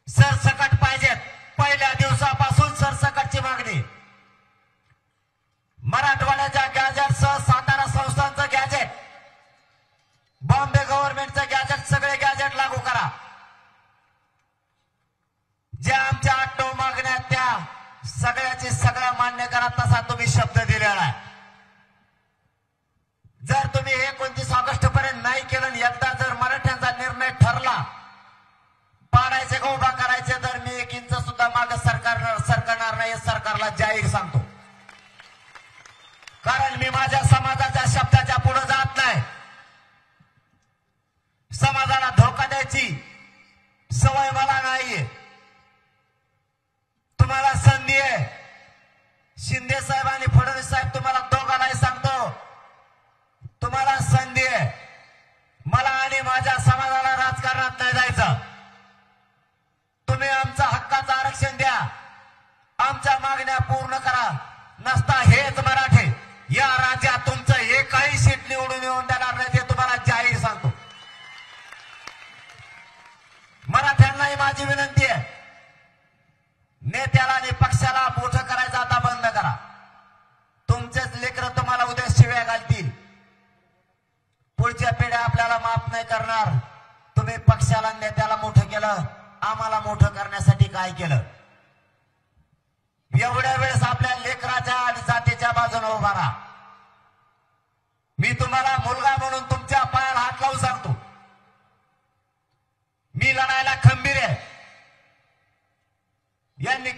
सरसकट पाहिजेत. पहिल्या दिवसापासून सरसकटची मागणी. मराठवाड्याच्या गॅजेटसह सातारा संस्थांचं गॅजेट, बॉम्बे गव्हर्नमेंटचं गॅजेट सगळे गॅजेट लागू करा. ज्या आमच्या 8 मागण्या त्या सगळ्याची सगळ्या मान्य करा तसा तुम्ही शब्द दिलेला आहे. जर तुम्ही 29 ऑगस्ट पर्यंत नाही केलं आणि एकदा जर मराठ्यांचा निर्णय ठरला पाडायचे का उभा करायचे तर मी 1 इंच सुद्धा मागे सरकारणार नाही. सरकारला जाहीर सांगतो. कारण मी माझ्या समाजाच्या शब्दाच्या पुढे जात नाही. समाजाला धोका द्यायची सवय मला नाहीये. तुम्हाला संधी आहे. शिंदे साहेब आणि फडणवीस साहेब तुम्हाला दोघांनाही सांगतो तुम्हाला संधी आहे. मला आणि माझ्या समाजाला राजकारणात नाही जायचं. तुम्ही आमचा हक्काचं आरक्षण द्या. आमच्या मागण्या पूर्ण करा. नसता हेच मराठे या राज्यात तुमचं एकही सीट निवडून येऊन देणार नाही ते तुम्हाला जाहीर सांगतो. मराठ्यांनाही माझी विनंती आहे. नेत्याला आणि पक्षाला मोठं करायचं आता बंद करा. तुमचेच लेकरं तुम्हाला उद्या शिव्या घालतील. पुढच्या पिढ्या आपल्याला माफ नाही करणार. तुम्ही पक्षाला नेत्याला मोठं केलं, आम्हाला मोठं करण्यासाठी काय केलं? एवढ्या वेळेस आपल्या लेकराच्या आणि जातीच्या बाजूने उभा राहा. मी तुम्हाला मुलगा म्हणून तुमच्या पायाला हात लावून सांगतो मी लढायला खंबीर आहे. यांनी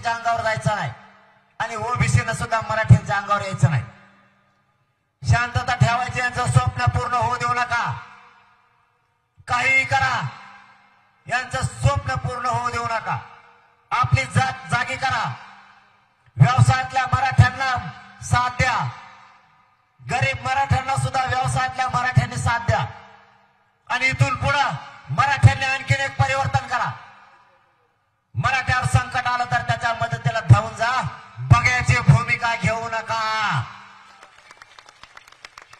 ओबीसीच्या अंगावर जायचं नाही आणि ओबीसीनं सुद्धा मराठ्यांच्या अंगावर यायचं नाही. शांतता ठेवायची, यांचं स्वप्न पूर्ण होऊ देऊ नका. काहीही करा, यांचं स्वप्न पूर्ण होऊ देऊ नका. आपली जात जागी करा. व्यवसायातल्या मराठ्यांना साथ द्या. गरीब मराठ्यांना सुद्धा व्यवसायातल्या मराठ्यांनी साथ द्या. आणि इथून पुढं मराठ्यांनी आणखीन एक परिवर्तन करा. मराठ्यावर संकट आलं तर त्याच्या मदतीला धावून जा. बघ्याची भूमिका घेऊ नका.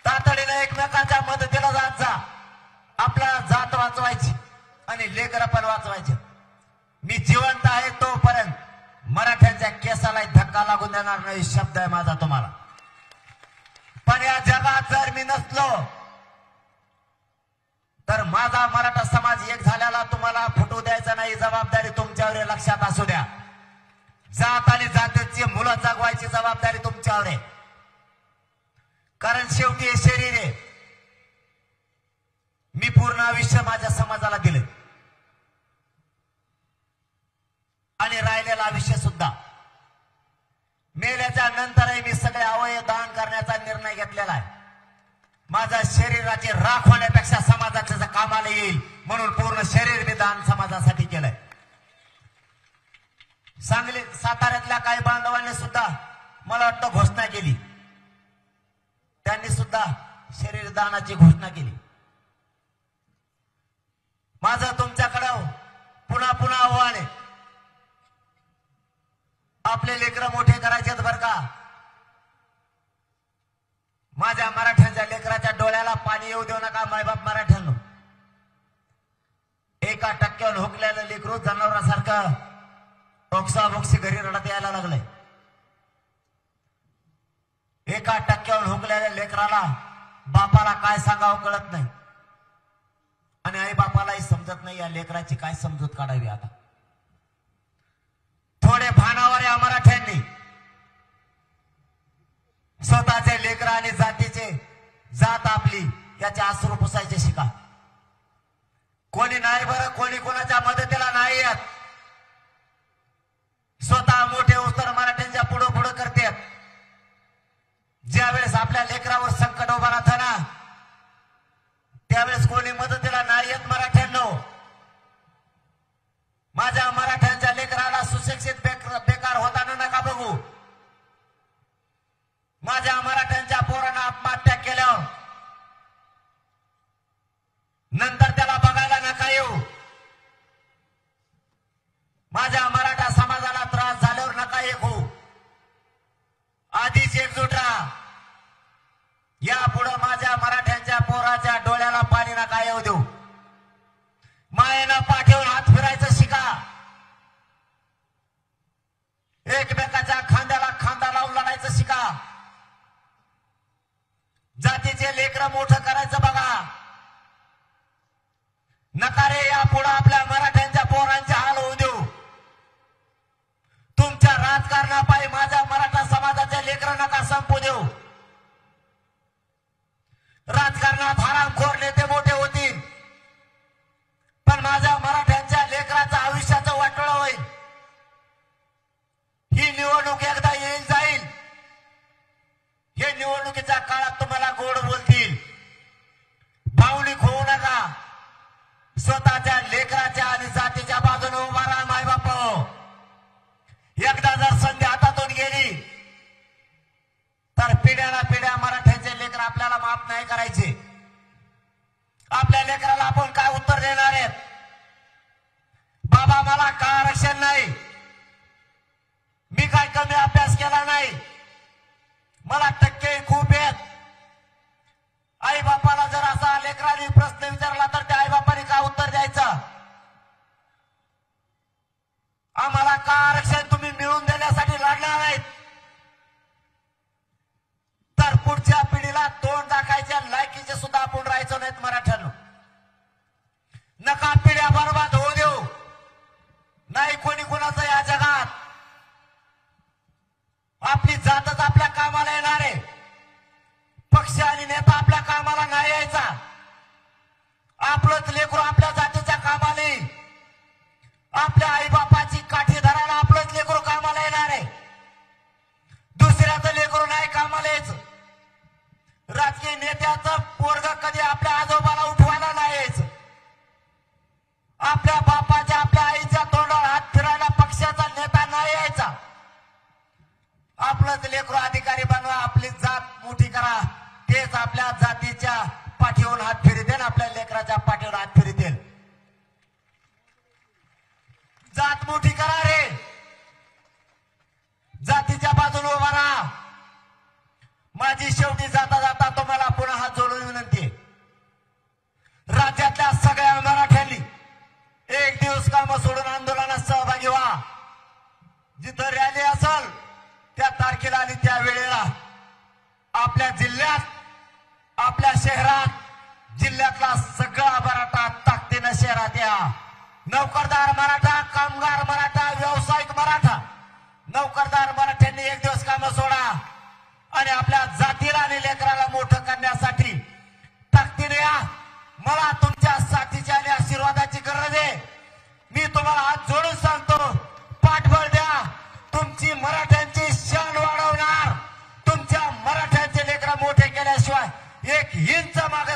तातडीने एकमेकांच्या मदतीला जात जा. आपला जात वाचवायची आणि लेकरं पण वाचवायचे. मी जिवंत आहे तोपर्यंत मराठ्यांच्या केसाला धक्का लागून देणार नाही, शब्द आहे माझा तुम्हाला. पण या जगात जर मी नसलो तर माझा मराठा समाज एक झाल्याला तुम्हाला फुटू द्यायचा नाही. जबाबदारी तुमच्यावर आहे, लक्षात असू द्या. जात आणि जातीची मुलं जगवायची जबाबदारी तुमच्यावर आहे. कारण शेवटी हे शरीर आहे. मी पूर्ण आयुष्य माझ्या समाजाला दिले आणि राहिलेलं आयुष्य सुद्धा. मेल्याच्या नंतरही मी सगळे अवयव दान करण्याचा निर्णय घेतलेला आहे. माझ्या शरीराची राख होण्यापेक्षा समाजाच्या कामाला येईल म्हणून पूर्ण शरीर मी दान समाजासाठी केलंय. सांगली साताऱ्यातल्या काही बांधवांनी सुद्धा मला वाटतं घोषणा केली. त्यांनी सुद्धा शरीर दानाची घोषणा केली. माझं तुमच्याकडं पुन्हा पुन्हा आव्हान आहे. आपले लेकरं मोठे करायचेत बरं का. माझ्या मराठ्यांच्या लेकराच्या डोळ्याला पाणी येऊ देऊ नका. मायबाप मराठ्यांनो, 1% हुकलेलं लेकरू जनावरासारखं बोक्साबोक्सी घरी रडत यायला लागलंय. 1% हुकलेल्या लेकराला बापाला काय सांगावं कळत नाही आणि आई बापालाही समजत नाही या लेकराची काय समजूत काढावी. आता थोडे भानावर या मराठ्यांनी स्वतःचे लेकर आणि जातीचे जात आपली याचे आसरू पुसायचे शिका. कोणी नाही बरं, कोणी कोणाच्या मदतीला नाही येत. स्वतः मोठे उत्तर मराठ्यांच्या पुढं पुढं करतात. ज्यावेळेस आपल्या लेकरावर संकट उभा राहतं ना त्यावेळेस कोणी मदतीला नाही येत. मराठ्यांनो, माझ्या मराठ्यांच्या लेकराला सुशिक्षित बेकार होताना नका बघू. माझ्या मराठ्यांच्या पोरांना आत्महत्या केल्यावर नंतर त्याला बघायला नका येऊ. माझ्या मराठा समाजाला त्रास झाल्यावर नका येऊ. आधीच एकजूट राहा. यापुढे माझ्या मराठ्यांच्या पोराच्या डोळ्याला पाणी नका येऊ देऊ. मायेनं पाठवून हात फिरायचं शिका. एकमेकाच्या खांद्याला खांदा लावून लढायचं शिका. जातीचे लेकरं मोठं करायचं बघा. नका रे यापुढे आपल्या मराठ्यांच्या पोरांचे हाल होऊ देऊ. तुमच्या राजकारणापायी माझ्या मराठा समाजाच्या लेकरं नका संपू देऊ. राजकारणात हरामखोर नेते मोठे होतील पण माझ्या मराठ्यांच्या लेकराचं आयुष्याचं वाटोळं होईल. ही निवडणूक एकदा येईल जाईल. हे निवडणुकीच्या काळात तुम्हाला गोड बोलतील. भावनिक होऊ नका. स्वतःच्या लेकराच्या आणि जातीच्या बाजूने उभा राहा. मायबाप, एकदा जर संधी हातातून गेली तर पिढ्याला पिढ्या मराठ्यांचे लेकर आपल्याला माफ नाही करायचे. आपल्या लेकराला आपण काय उत्तर देणार आहेत? बाबा मला का आरक्षण नाही, मी काय कमी अभ्यास केला नाही, मला टक्के खूप आहेत. आई बापाला जर असा लेकरांनी प्रश्न विचारला तर त्या आई बापाने काय उत्तर द्यायचं? जात मोठी करा रे, जातीच्या बाजूने उभा राहा. माझी शेवटी जाता जाता तुम्हाला पुन्हा हात जोडून विनंती आहे, राज्यातल्या सगळ्या मराठ्यांनी एक दिवस काम सोडून आंदोलनात सहभागी व्हा. जिथं रॅली असेल त्या तारखेला आणि त्या वेळेला आपल्या जिल्ह्यात, आपल्या शहरात, जिल्ह्यातला सगळा मराठा ताकदीनं शहरात या. नोकरदार मराठा, कामगार मराठा, व्यावसायिक मराठा, नोकरदार मराठ्यांनी एक दिवस कामं सोडा आणि आपल्या जातीला आणि लेकराला मोठं करण्यासाठी ताकदीने या. मला तुमच्या साथीच्या आणि आशीर्वादाची गरज आहे. मी तुम्हाला हात जोडून सांगतो, पाठबळ द्या. तुमची मराठ्यांची शान वाढवणार, तुमच्या मराठ्यांचे लेकरं मोठे केल्याशिवाय एक इंच मागे